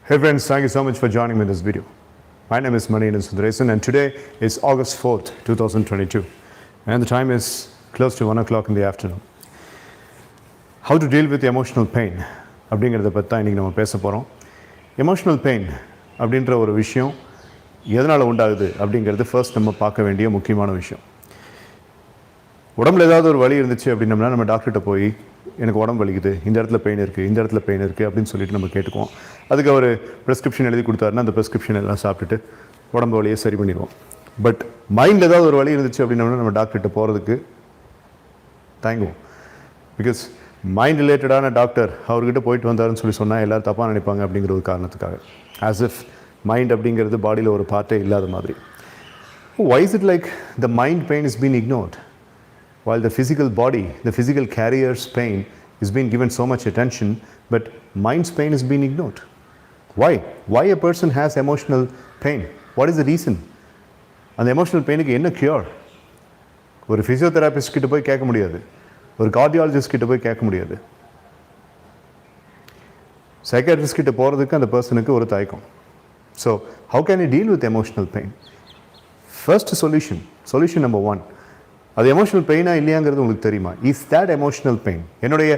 Hey friends, thank you so much for joining me in this video. My name is Manikandan Sundaresan and today is August 4th, 2022 and the time is close to 1 o'clock in the afternoon. How to deal with emotional pain அப்படிங்கிறத பற்றி தான் இன்றைக்கி நம்ம பேச போகிறோம். Emotional pain அப்படின்ற ஒரு விஷயம் எதனால் உண்டாகுது அப்படிங்கிறது ஃபர்ஸ்ட் நம்ம பார்க்க வேண்டிய முக்கியமான விஷயம். உடம்புல ஏதாவது ஒரு வலி இருந்துச்சு அப்படின்னம்னா நம்ம டாக்டர்கிட்ட போய் எனக்கு உடம்பு வலிக்குது, இந்த இடத்துல பெயின் இருக்குது, இந்த இடத்துல பெயின் இருக்குது அப்படின்னு சொல்லிட்டு நம்ம கேட்டுக்குவோம். அதுக்கு அவர் ப்ரெஸ்கிரிப்ஷன் எழுதி கொடுத்தாருன்னா அந்த ப்ரெஸ்கிரிப்ஷன் எல்லாம் சாப்பிட்டுட்டு உடம்பு வலியை சரி பண்ணிடுவோம். பட் மைண்டில் ஏதாவது ஒரு வலி இருந்துச்சு அப்படின்னம்னா நம்ம டாக்டர்கிட்ட போகிறதுக்கு தயங்குவோம். பிகாஸ் மைண்ட் ரிலேட்டடான டாக்டர் அவர்கிட்ட போயிட்டு வந்தாருன்னு சொல்லி சொன்னால் எல்லோரும் தப்பாக நினைப்பாங்க அப்படிங்கிற ஒரு காரணத்துக்காக. ஆஸ் இஃப் மைண்ட் அப்படிங்கிறது பாடியில் ஒரு பார்ட்டே இல்லாத மாதிரி. Why is it like the mind pain is being ignored? While the physical body, the physical carrier's pain is being given so much attention, but mind's pain is being ignored. Why? Why a person has emotional pain? What is the reason? அந்த emotional painக்கு என்ன cure? ஒரு physiotherapist கிட்ட போய் கேட்க முடியாது, ஒரு cardiologist கிட்ட போய் கேட்க முடியாது, psychiatrist கிட்ட போகிறதுக்கு அந்த பர்சனுக்கு ஒரு தயக்கம். So how can you deal with emotional pain? First solution number one, அது எமோஷனல் பெயினாக இல்லையாங்கிறது உங்களுக்கு தெரியுமா? Is that emotional pain? என்னுடைய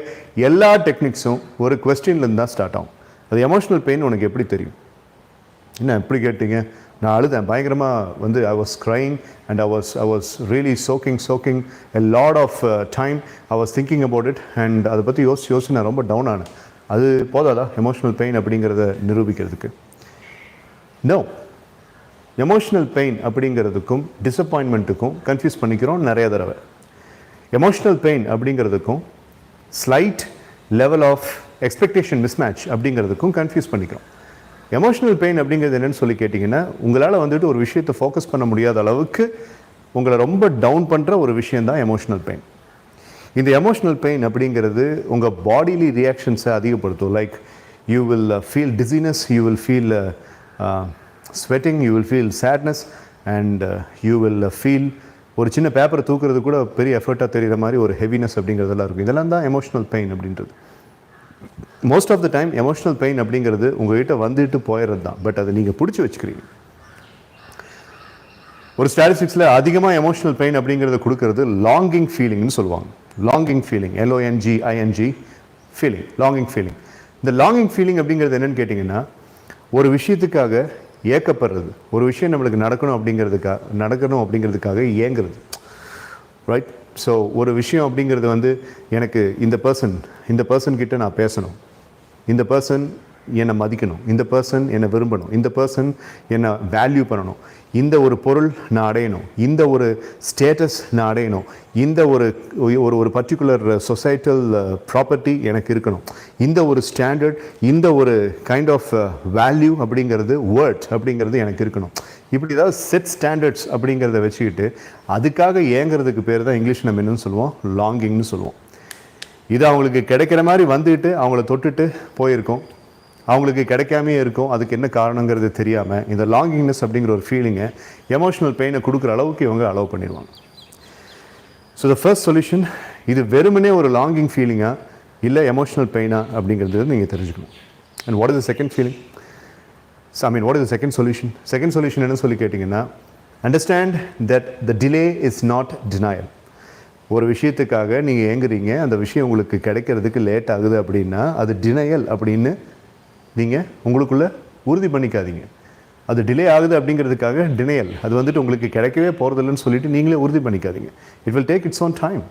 எல்லா டெக்னிக்ஸும் ஒரு கொஸ்டின்லேருந்து தான் ஸ்டார்ட் ஆகும். அது எமோஷனல் பெயின் உனக்கு எப்படி தெரியும்? என்ன எப்படி கேட்டீங்க? நான் அழுதேன் பயங்கரமாக I was crying and I was really shocking a lot of time I was thinking about it and அதை பற்றி யோசிச்சு நான் ரொம்ப டவுன் ஆனேன். அது போதாதா எமோஷனல் பெயின் அப்படிங்கிறத நிரூபிக்கிறதுக்கு? நோ. எமோஷ்னல் பெயின் அப்படிங்கிறதுக்கும் டிசப்பாயின்மெண்ட்டுக்கும் கன்ஃபியூஸ் பண்ணிக்கிறோம் நிறைய தடவை. எமோஷ்னல் பெயின் அப்படிங்கிறதுக்கும் slight level of expectation mismatch அப்படிங்கிறதுக்கும் கன்ஃபியூஸ் பண்ணிக்கிறோம். எமோஷ்னல் பெயின் அப்படிங்கிறது என்னென்னு சொல்லி கேட்டிங்கன்னா, உங்களால் ஒரு விஷயத்தை ஃபோக்கஸ் பண்ண முடியாத அளவுக்கு உங்களை ரொம்ப டவுன் பண்ணுற ஒரு விஷயந்தான் எமோஷ்னல் பெயின். இந்த எமோஷ்னல் பெயின் அப்படிங்கிறது உங்கள் பாடிலி ரியாக்ஷன்ஸை அதிகப்படுத்தும். Like you will feel dizziness, you will feel sweating, you will feel sadness and you will feel ஒரு சின்ன பேப்பரை தூக்குறது கூட பெரிய எஃபர்ட்டாக தெரிகிற மாதிரி ஒரு ஹெவினஸ் அப்படிங்கிறதெல்லாம் இருக்கும். இதெல்லாம் தான் எமோஷ்னல் பெயின் அப்படின்றது. Most of the time emotional pain அப்படிங்கிறது உங்கள்கிட்ட வந்துட்டு போயிடுறது தான். பட் அதை நீங்கள் பிடிச்சி வச்சுக்கிறீங்க. ஒரு ஸ்டாட்டிஸ்டிக்ஸில் அதிகமாக எமோஷ்னல் பெயின் அப்படிங்கிறத கொடுக்கறது லாங்கிங் ஃபீலிங்னு சொல்லுவாங்க. Longing feeling, LONGING feeling, longing feeling. இந்த லாங்கிங் ஃபீலிங் அப்படிங்கிறது என்னென்னு கேட்டிங்கன்னா, ஒரு விஷயத்துக்காக ஏக்கப்படுறது, ஒரு விஷயம் நம்மளுக்கு நடக்கணும் அப்படிங்கிறதுக்காக ஏங்குறது, ரைட்? ஸோ ஒரு விஷயம் அப்படிங்கிறது எனக்கு இந்த பர்சன் கிட்ட நான் பேசணும், இந்த பர்சன் என்னை மதிக்கணும், இந்த பர்சன் என்னை விரும்பணும், இந்த பர்சன் என்னை வேல்யூ பண்ணணும், இந்த ஒரு பொருள் நான் அடையணும், இந்த ஒரு ஸ்டேட்டஸ் நான் அடையணும், இந்த ஒரு பர்டிகுலர் சொசைட்டல் ப்ராப்பர்ட்டி எனக்கு இருக்கணும், இந்த ஒரு ஸ்டாண்டர்ட், இந்த ஒரு கைண்ட் ஆஃப் வேல்யூ அப்படிங்கிறது, வேர்ட் அப்படிங்கிறது எனக்கு இருக்கணும். இப்படி ஏதாவது செட் ஸ்டாண்டர்ட்ஸ் அப்படிங்கிறத வச்சுக்கிட்டு அதுக்காக ஏங்கிறதுக்கு பேர் தான் இங்கிலீஷ் நம்ம என்னன்னு சொல்லுவோம், லாங்கிங்னு சொல்லுவோம். இது அவங்களுக்கு கிடைக்கிற மாதிரி வந்துட்டு அவங்கள தொட்டுட்டு போயிருக்கோம், அவங்களுக்கு கிடைக்காமே இருக்கும். அதுக்கு என்ன காரணங்கிறது தெரியாமல் இந்த லாங்கிங்னஸ் அப்படிங்கிற ஒரு ஃபீலிங்கை, எமோஷ்னல் பெயினை கொடுக்குற அளவுக்கு இவங்க அலோவ் பண்ணிடுவாங்க. ஸோ த ஃபர்ஸ்ட் சொல்யூஷன், இது வெறுமனே ஒரு லாங்கிங் ஃபீலிங்கா இல்லை எமோஷ்னல் பெயினா அப்படிங்கிறது நீங்கள் தெரிஞ்சுக்கணும். And what is the second feeling? What is the second solution? Second solution என்ன சொல்லி கேட்டிங்கன்னா, understand that the delay is not denial. ஒரு விஷயத்துக்காக நீங்கள் ஏங்குறீங்க, அந்த விஷயம் உங்களுக்கு கிடைக்கிறதுக்கு லேட் ஆகுது அப்படின்னா அது டினையல் அப்படின்னு நீங்கள் உங்களுக்குள்ளே உறுதி பண்ணிக்காதீங்க. அது டிலே ஆகுது அப்படிங்கிறதுக்காக டினையல், அது உங்களுக்கு கிடைக்கவே போகிறதில்லன்னு சொல்லிட்டு நீங்களே உறுதி பண்ணிக்காதீங்க. It will take its own time.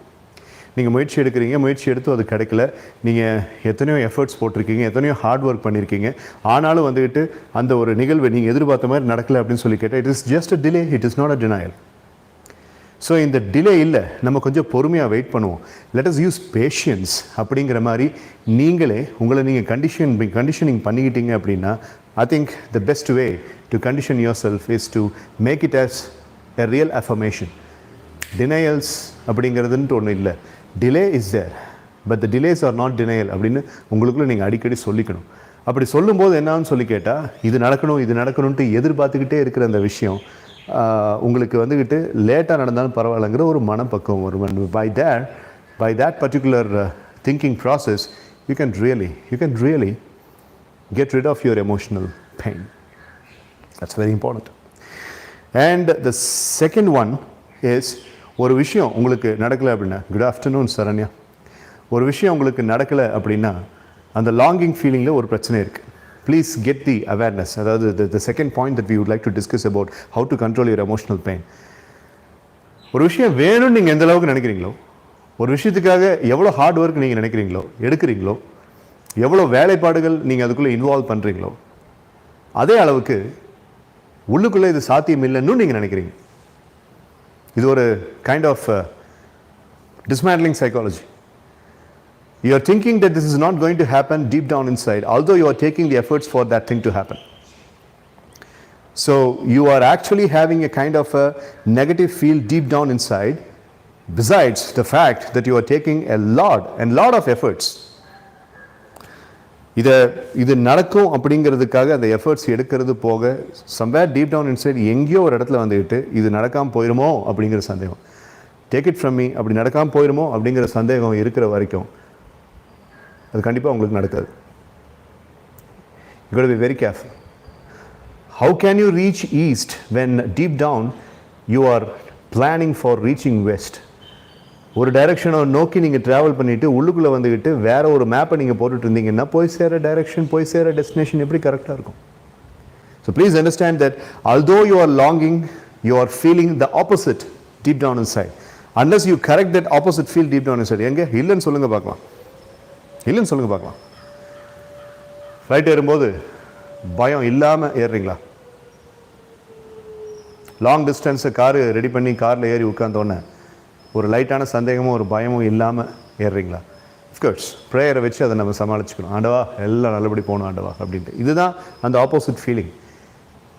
நீங்கள் முயற்சி எடுக்கிறீங்க, முயற்சி எடுத்து அது கிடைக்கல, நீங்கள் எத்தனையோ எஃபர்ட்ஸ் போட்டிருக்கீங்க, எத்தனையோ ஹார்ட் ஒர்க் பண்ணியிருக்கீங்க, ஆனாலும் அந்த ஒரு நிகழ்வு நீங்கள் எதிர்பார்த்த மாதிரி நடக்கலை அப்படின்னு சொல்லி கேட்டால் it is just a delay, it is not a denial. So இந்த டிலே இல்லை, நம்ம கொஞ்சம் பொறுமையாக வெயிட் பண்ணுவோம். லெட் அஸ் யூஸ் பேஷியன்ஸ் அப்படிங்கிற மாதிரி உங்களை நீங்கள் கண்டிஷனிங் பண்ணிக்கிட்டீங்க அப்படின்னா, I think the best way to condition yourself is to make it as a real affirmation. Denials அப்படிங்கிறதுன்ட்டு ஒன்றும் இல்லை. Delay is there, but the delays are not denial அப்படின்னு உங்களுக்குள்ளே நீங்கள் அடிக்கடி சொல்லிக்கணும். அப்படி சொல்லும்போது என்னான்னு சொல்லி கேட்டால், இது நடக்கணும்ன்ட்டு எதிர்பார்த்துக்கிட்டே இருக்கிற அந்த விஷயம் உங்களுக்கு லேட்டாக நடந்தாலும் பரவாயில்லைங்கிற ஒரு மனப்பக்குவம் வரும். By that particular thinking process, you can really Get rid of your emotional pain. That's very important. And the second one is, ஒரு விஷயம் உங்களுக்கு நடக்கலை அப்படின்னா, குட் ஆஃப்டர்நூன் சரண்யா, ஒரு விஷயம் உங்களுக்கு நடக்கலை அப்படின்னா அந்த லாங்கிங் ஃபீலிங்கில் ஒரு பிரச்சனை இருக்குது. Please get the awareness. அதாவது the second point that we would like to discuss about how to control your emotional pain. ஒரு விஷயம் வேணும்னு நீங்கள் எந்த அளவுக்கு நினைக்கிறீங்களோ, ஒரு விஷயத்துக்காக எவ்வளோ ஹார்ட் ஒர்க் நீங்கள் நினைக்கிறீங்களோ, எடுக்கிறீங்களோ, எவ்வளோ வேலைப்பாடுகள் நீங்கள் அதுக்குள்ளே இன்வால்வ் பண்ணுறீங்களோ, அதே அளவுக்கு உள்ளுக்குள்ளே இது சாத்தியம் இல்லைன்னு நீங்கள் நினைக்கிறீங்க. இது ஒரு kind of dismantling psychology. You are thinking that this is not going to happen deep down inside, although you are taking the efforts for that thing to happen. So you are actually having a kind of a negative feel deep down inside, besides the fact that you are taking a lot of efforts. இது நடக்கும் அப்படிங்கிறதுக்காக அந்த efforts எடுக்கிறது போக, somewhere deep down inside எங்கேயோ ஒரு இடத்துல வந்துக்கிட்டு இது நடக்காமல் போயிடுமோ அப்படிங்கிற சந்தேகம், டேக் இட் ஃப்ரம் மீ, அப்படி நடக்காமல் போயிடுமோ அப்படிங்கிற சந்தேகம் இருக்கிற வரைக்கும் அது கண்டிப்பாக உங்களுக்கு நடக்காது. You got to be very careful. How can you reach east when deep down you are planning for reaching west? ஒரு டைரக்ஷனை நோக்கி நீங்கள் ட்ராவல் பண்ணிவிட்டு உள்ளுக்குள்ளே வந்துக்கிட்டு வேற ஒரு மேப்பை நீங்கள் போட்டுட்டு இருந்தீங்கன்னா போய் சேர டைரக்ஷன், போய் சேர டெஸ்டினேஷன் எப்படி கரெக்டாக இருக்கும்? So please understand that although you are longing, you are feeling the opposite deep down inside. Unless you correct that opposite feel deep down inside. எங்கே இல்லைன்னு சொல்லுங்கள் பார்க்கலாம், இல்லைன்னு சொல்லுங்கள் பார்க்கலாம். ஃப்ளைட் ஏறும்போது பயம் இல்லாமல் ஏறுறீங்களா? லாங் டிஸ்டன்ஸை காரு ரெடி பண்ணி காரில் ஏறி உட்காந்தோன்னே ஒரு லைட்டான சந்தேகமும் ஒரு பயமும் இல்லாமல் ஏறுறீங்களா? அஃப்கோர்ஸ் ப்ரேயரை வச்சு அதை நம்ம சமாளிச்சுக்கணும். ஆண்டவா எல்லாம் நல்லபடி போகணும் ஆண்டவா அப்படின்ட்டு. இதுதான் அந்த ஆப்போசிட் ஃபீலிங்.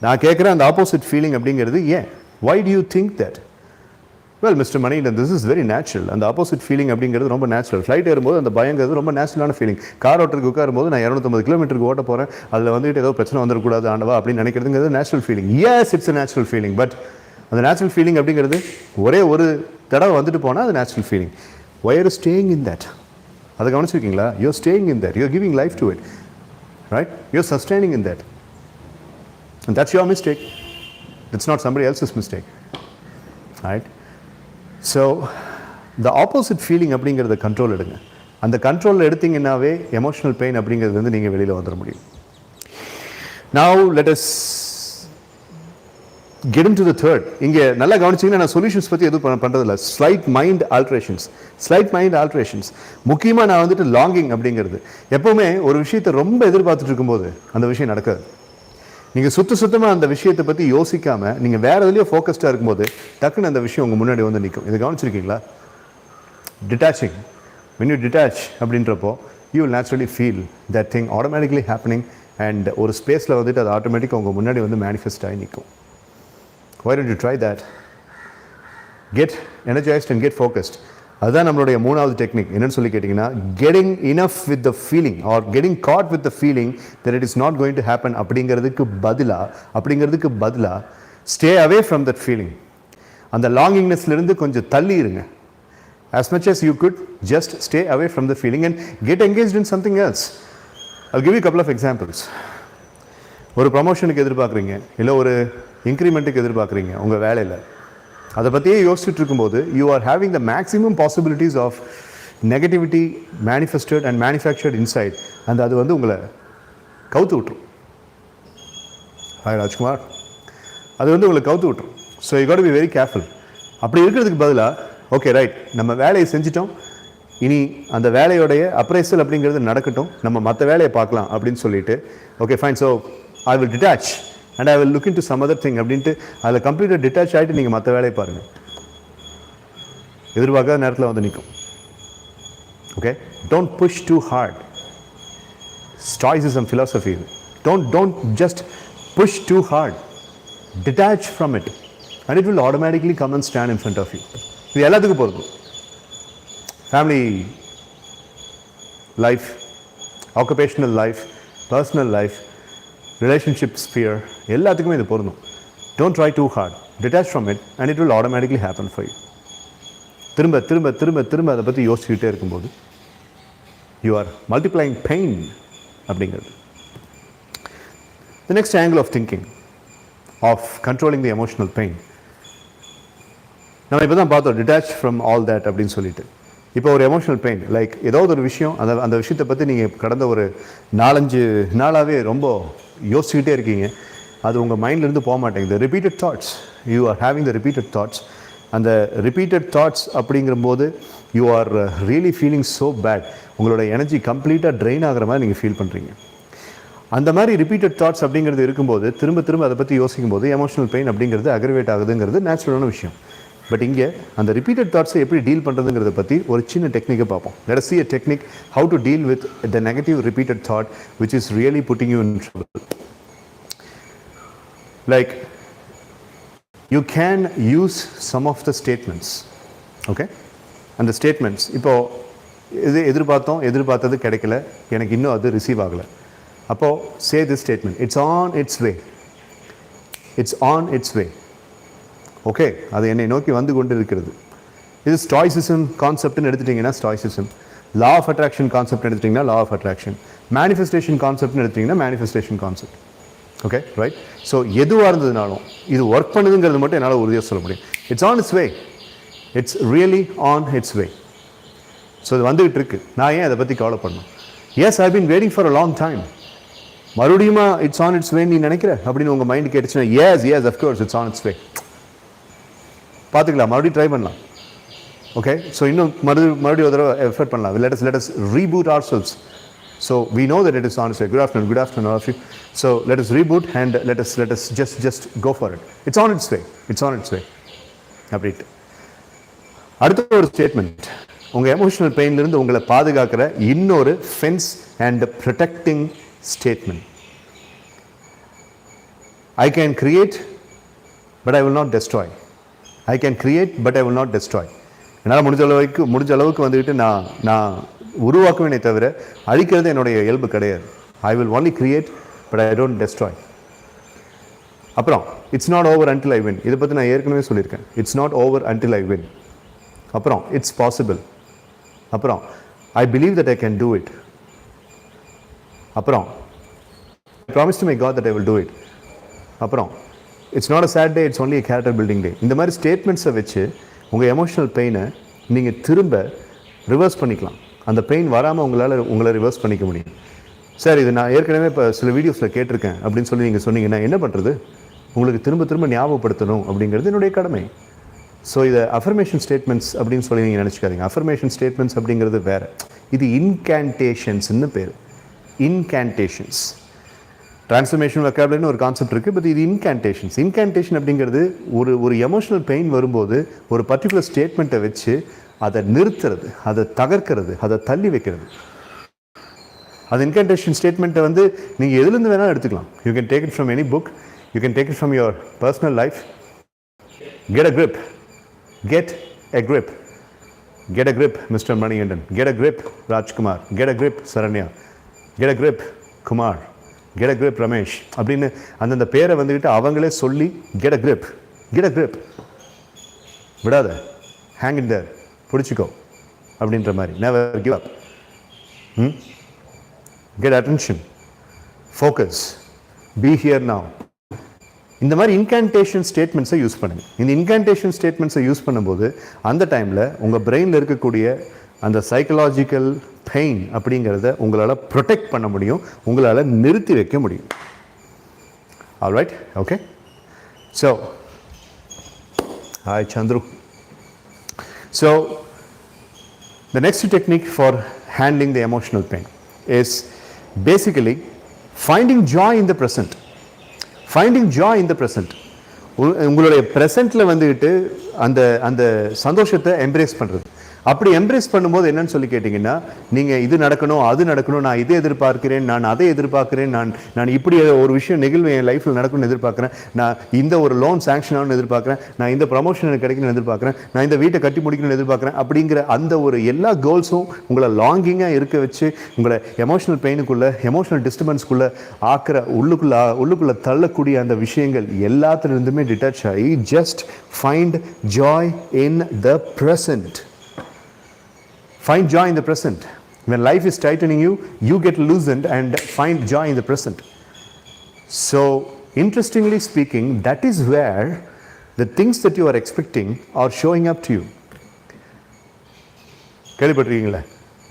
நான் கேட்குறேன், அந்த ஆப்போசிட் ஃபீலிங் அப்படிங்கிறது ஏன்? Why do you think that? Well mister Manikandan, this is very natural. அந்த ஆப்போசிட் ஃபீலிங் அப்படிங்கிறது ரொம்ப நேச்சுரல். ஃப்ளைட் ஏறும்போது அந்த பயங்கிறது ரொம்ப நேச்சுரலான ஃபீலிங். கார் ஓட்டருக்கு உட்காரும்போது நான் 250 கிலோமீட்டருக்கு ஓட்ட போகிறேன், அதில் வந்துட்டு ஏதோ பிரச்சனை வந்துடக்கூடாது ஆண்டவா அப்படின்னு நினைக்கிறதுங்கிறது natural feeling. Yes, it's a natural feeling. But அந்த நேச்சுரல் ஃபீலிங் அப்படிங்கிறது ஒரே ஒரு தடவை வந்துட்டு போனால் அது natural feeling. Why are you staying in that? அதை கவனிச்சிருக்கீங்களா? You're staying in that. You're giving life to it. Right? You're sustaining in that. And that's your mistake. It's not somebody else's mistake. Right? So, the opposite feeling அப்படிங்கிறத control எடுங்க. அந்த கண்ட்ரோலில் எடுத்தீங்கன்னாவே emotional pain அப்படிங்கிறது வந்து நீங்கள் வெளியில் வந்துட முடியும். Now, let us get into the third. இங்கே நல்லா கவனிச்சிங்கன்னா நான் சொல்யூஷன்ஸ் பற்றி எதுவும் பண்ணுறதில்ல. Slight mind alterations. முக்கியமாக நான் வந்துட்டு லாங்கிங் அப்படிங்கிறது எப்போவுமே ஒரு விஷயத்தை ரொம்ப எதிர்பார்த்துட்டு இருக்கும்போது அந்த விஷயம் நடக்காது. நீங்கள் சுத்தமாக அந்த விஷயத்தை பற்றி யோசிக்காமல் நீங்கள் வேறு எதுலேயோ ஃபோக்கஸ்டாக இருக்கும்போது டக்குன்னு அந்த விஷயம் உங்கள் முன்னாடி வந்து நிற்கும். இதை கவனிச்சிருக்கீங்களா? டிட்டாச்சிங். when you detach அப்படின்றப்போ you will naturally feel that thing automatically happening and ஒரு ஸ்பேஸில் வந்துட்டு அது ஆட்டோமேட்டிக்காக உங்கள் முன்னாடி வந்து மேனிஃபெஸ்ட் ஆகி நிற்கும். Why don't you try that? Get energized and get focused. அதுதான் நம்மளுடைய மூணாவது டெக்னிக். என்னன்னு சொல்லி கேட்டிங்கன்னா, getting enough with the feeling or getting caught with the feeling that it is not going to happen அப்படிங்கிறதுக்கு பதிலாக stay away from that feeling. அந்த லாங்கிங்னஸ்லேருந்து கொஞ்சம் தள்ளி இருங்க. As much as you could, just stay away from the feeling and get engaged in something else. I'll give you a couple of examples. ஒரு ப்ரமோஷனுக்கு எதிர்பார்க்குறீங்க, இல்லை ஒரு இன்க்ரிமெண்ட்டுக்கு எதிர்பார்க்குறீங்க உங்கள் வேலையில். அதை பற்றியே யோசிச்சுட்டு இருக்கும்போது you are having the maximum possibilities of negativity manifested and manufactured inside. அந்த அது வந்து உங்களை கவுத்து விட்டுரும். ஹாய் ராஜ்குமார், அது வந்து உங்களை கவுத்து விட்டுரும். So you got to be very careful. அப்படி இருக்கிறதுக்கு பதிலாக ஓகே ரைட், நம்ம வேலையை செஞ்சிட்டோம், இனி அந்த வேலையோடைய அப்ரைசல் அப்படிங்கிறது நடக்கட்டும், நம்ம மற்ற வேலையை பார்க்கலாம் அப்படின்னு சொல்லிட்டு okay fine, so I will detach and I will look into some other thing அப்படின்ட்டு அதில் கம்ப்ளீட்டாக டிட்டாச் ஆகிட்டு நீங்கள் மற்ற வேலையை பாருங்கள். எதிர்பார்க்காத நேரத்தில் வந்து நிற்கும். Okay, don't push too hard. Stoicism philosophy. Don't just push too hard. Detach from it and it will automatically come and stand in front of you. இது எல்லாத்துக்கும் போகிறது. Family life, occupational life, personal life, relationship sphere, எல்லாத்துக்குமே இது பொருந்தும். Don't try too hard. Detach from it and it will automatically happen for you. திரும்ப திரும்ப திரும்ப திரும்ப அதை பற்றி யோசிச்சுக்கிட்டே இருக்கும்போது you are multiplying pain அப்படிங்கிறது. The next angle of thinking, of controlling the emotional pain. நம்ம இப்போ தான் பார்த்தோம் detached from all that அப்படின்னு சொல்லிட்டு. இப்போ ஒரு எமோஷனல் பெயின் லைக் ஏதாவது ஒரு விஷயம் அந்த விஷயத்தை பற்றி நீங்கள் கடந்த ஒரு 4-5 நாளாகவே ரொம்ப யோசிச்சுக்கிட்டே இருக்கீங்க. அது உங்கள் மைண்ட்லேருந்து போக மாட்டேங்குது. Repeated thoughts, you are having the repeated thoughts. அந்த ரிப்பீட்டட் தாட்ஸ் அப்படிங்கும்போது you are really feeling so bad. உங்களோட எனர்ஜி கம்ப்ளீட்டாக ட்ரெயின் ஆகிற மாதிரி நீங்கள் ஃபீல் பண்ணுறீங்க. அந்த மாதிரி ரிப்பீட்டட் தாட்ஸ் அப்படிங்கிறது இருக்கும்போது திரும்ப திரும்ப அதை பற்றி யோசிக்கும் போது எமோஷனல் பெயின் அப்படிங்கிறது அக்ரிவேட் ஆகுதுங்கிறது நேச்சுரலான விஷயம். பட் இங்கே அந்த ரிப்பீட்டட் தாட்ஸை எப்படி டீல் பண்ணுறதுங்கிறத பற்றி ஒரு சின்ன டெக்னிக்கை பார்ப்போம். Let us see a technique how to deal with the negative repeated thought which is really putting you in trouble. Like you can use some of the statements. Okay? அந்த statements இப்போ இது எதிர்பார்த்தது கிடைக்கல, எனக்கு இன்னும் அது ரிசீவ் ஆகலை. அப்போது say this statement, it's on its way. It's on its way. Okay, அது என்னை நோக்கி வந்து கொண்டு இருக்கிறது. இது ஸ்டாய்சிசம் கான்செப்ட்னு எடுத்துட்டிங்கன்னா stoicism, law of attraction concept எடுத்துட்டிங்கன்னா லா ஆஃப் அட்ராக்ஷன், மேனிஃபெஸ்டேஷன் கான்செப்ட்னு எடுத்துட்டிங்கன்னா manifestation concept. Okay right. So எதுவாக இருந்ததுனாலும் இது ஒர்க் பண்ணுதுங்கிறது மட்டும் என்னால் உறுதியாக சொல்ல முடியும். It's on its way, it's really on its way. So இது வந்துகிட்டு இருக்கு, நான் ஏன் அதை பற்றி கவலை பண்ணணும்? Yes, I been waiting for a long time. மறுபடியுமா இட்ஸ் ஆன் இட்ஸ் வே நீ நினைக்கிற அப்படின்னு உங்கள் மைண்ட் கேட்டுச்சுன்னா yes of course it's on its way. பார்த்துக்கலாம், மறுபடியும் ட்ரை பண்ணலாம். ஓகே, ஸோ இன்னும் மறுபடியும் ஒரு தடவை எஃபர்ட் பண்ணலாம். let us reboot ourselves. So we know that it is on its way. Good afternoon all of you. So let us reboot and let us just go for it. It's on its way. அப்படின்ட்டு அடுத்த ஒரு statement, உங்கள் emotional பெயின்லேருந்து உங்களை பாதுகாக்கிற இன்னொரு fence and protecting statement. I can create but I will not destroy. I can create but I will not destroy. என்னால் முடிஞ்ச அளவுக்கு வந்துக்கிட்டு நான் உருவாக்குவேனே தவிர அழிக்கிறது என்னுடைய இயல்பு கிடையாது. I will only create but I don't destroy. அப்புறம் it's not over until I win. இதை பற்றி நான் ஏற்கனவே சொல்லியிருக்கேன். It's not over until I win. அப்புறம் it's possible. அப்புறம் I believe that I can do it. அப்புறம் I promise to my God that I will do it. அப்புறம் it's not a sad day, it's only character building day. இந்த மாதிரி ஸ்டேட்மெண்ட்ஸை வச்சு உங்கள் emotional பெயினை நீங்கள் திரும்ப ரிவர்ஸ் பண்ணிக்கலாம். அந்த பெயின் வராமல் உங்களை ரிவர்ஸ் பண்ணிக்க முடியும். சார் இது நான் ஏற்கனவே இப்போ சில வீடியோஸில் கேட்டிருக்கேன் அப்படின்னு சொல்லி நீங்கள் சொன்னீங்கன்னா என்ன பண்ணுறது? உங்களுக்கு திரும்ப ஞாபகப்படுத்தணும் அப்படிங்கிறது என்னுடைய கடமை. ஸோ இதை அஃபர்மேஷன் ஸ்டேட்மெண்ட்ஸ் அப்படின்னு சொல்லி நீங்கள் நினச்சிக்காதீங்க. அஃபர்மேஷன் ஸ்டேட்மெண்ட்ஸ் அப்படிங்கிறது வேறு. இது இன்கேன்டேஷன்ஸ்னு பேர். இன்கேன்டேஷன்ஸ், டிரான்ஸ்ஃபர்மேஷன் வெக்காபுலரின்னு ஒரு கான்செப்ட் இருக்குது. பட் இது இன்கேன்டேஷன்ஸ். இன்கேன்டேஷன் அப்படிங்கிறது ஒரு எமோஷனல் பெயின் வரும்போது ஒரு பர்டிகுலர் ஸ்டேட்மெண்ட்டை வச்சு அதை நிறுத்துறது, அதை தகர்க்கிறது, அதை தள்ளி வைக்கிறது. அது இன்கேன்டேஷன் ஸ்டேட்மெண்ட்டை வந்து நீங்கள் எதுலேருந்து வேணாலும் எடுத்துக்கலாம். You can take it from any book, you can take it from your personal life. Get a grip, get a grip, get a grip Mr. Manikandan, get a grip Rajkumar, get a grip Saranya, get a grip Kumar, get a grip Ramesh அப்படின்னு அந்தந்த பேரை வந்துக்கிட்டு அவங்களே சொல்லி get a grip, get a grip, விடாத, hang in there, பிடிச்சிக்கோ அப்படின்ற மாதிரி, never give up, get attention, focus, be here now. இந்த மாதிரி இன்கேன்டேஷன் ஸ்டேட்மெண்ட்ஸை யூஸ் பண்ணுங்க. இந்த இன்கேன்டேஷன் ஸ்டேட்மெண்ட்ஸை யூஸ் பண்ணும்போது அந்த டைமில் உங்கள் பிரெயினில் இருக்கக்கூடிய அந்த சைக்கலாஜிக்கல் பெயின் அப்படிங்கிறத உங்களால் ப்ரொடெக்ட் பண்ண முடியும், உங்களால் நிறுத்தி வைக்க முடியும். Alright, okay. So hi Chandru. So the next technique for handling the emotional pain is basically finding joy in the present. Finding joy in the present. உங்களுடைய ப்ரெசென்ட்டில் வந்துக்கிட்டு அந்த சந்தோஷத்தை எம்ப்ரேஸ் பண்ணுறது. அப்படி எம்ப்ரேஸ் பண்ணும்போது என்னன்னு சொல்லி கேட்டிங்கன்னா, நீங்கள் இது நடக்கணும், அது நடக்கணும், நான் இதை எதிர்பார்க்கிறேன், நான் அதை எதிர்பார்க்கிறேன், நான் இப்படி ஒரு விஷயம் நிகழ்வு என் லைஃப்பில் நடக்கணும்னு எதிர்பார்க்குறேன், நான் இந்த ஒரு லோன் சாங்ஷன் ஆகணும்னு எதிர்பார்க்குறேன், நான் இந்த ப்ரமோஷன் எனக்கு கிடைக்கணும்னு எதிர்பார்க்குறேன், நான் இந்த வீட்டை கட்டி முடிக்கணும்னு எதிர்பார்க்குறேன். அப்படிங்கிற அந்த ஒரு எல்லா கோல்ஸும் உங்களை லாங்கிங்காக இருக்க வச்சு உங்களை எமோஷனல் பெயினுக்குள்ளே, எமோஷனல் டிஸ்டர்பன்ஸ்குள்ளே ஆக்கிற உள்ளுக்குள்ளே தள்ளக்கூடிய அந்த விஷயங்கள் எல்லாத்துலேருந்துமே டிட்டாச் ஆகி just find Joy in the present. Find joy in the present. When life is tightening you, you get loosened and find joy in the present. So interestingly speaking, that is where the things that you are expecting are showing up to you. கேள்விப்பட்டிருக்கீங்களா?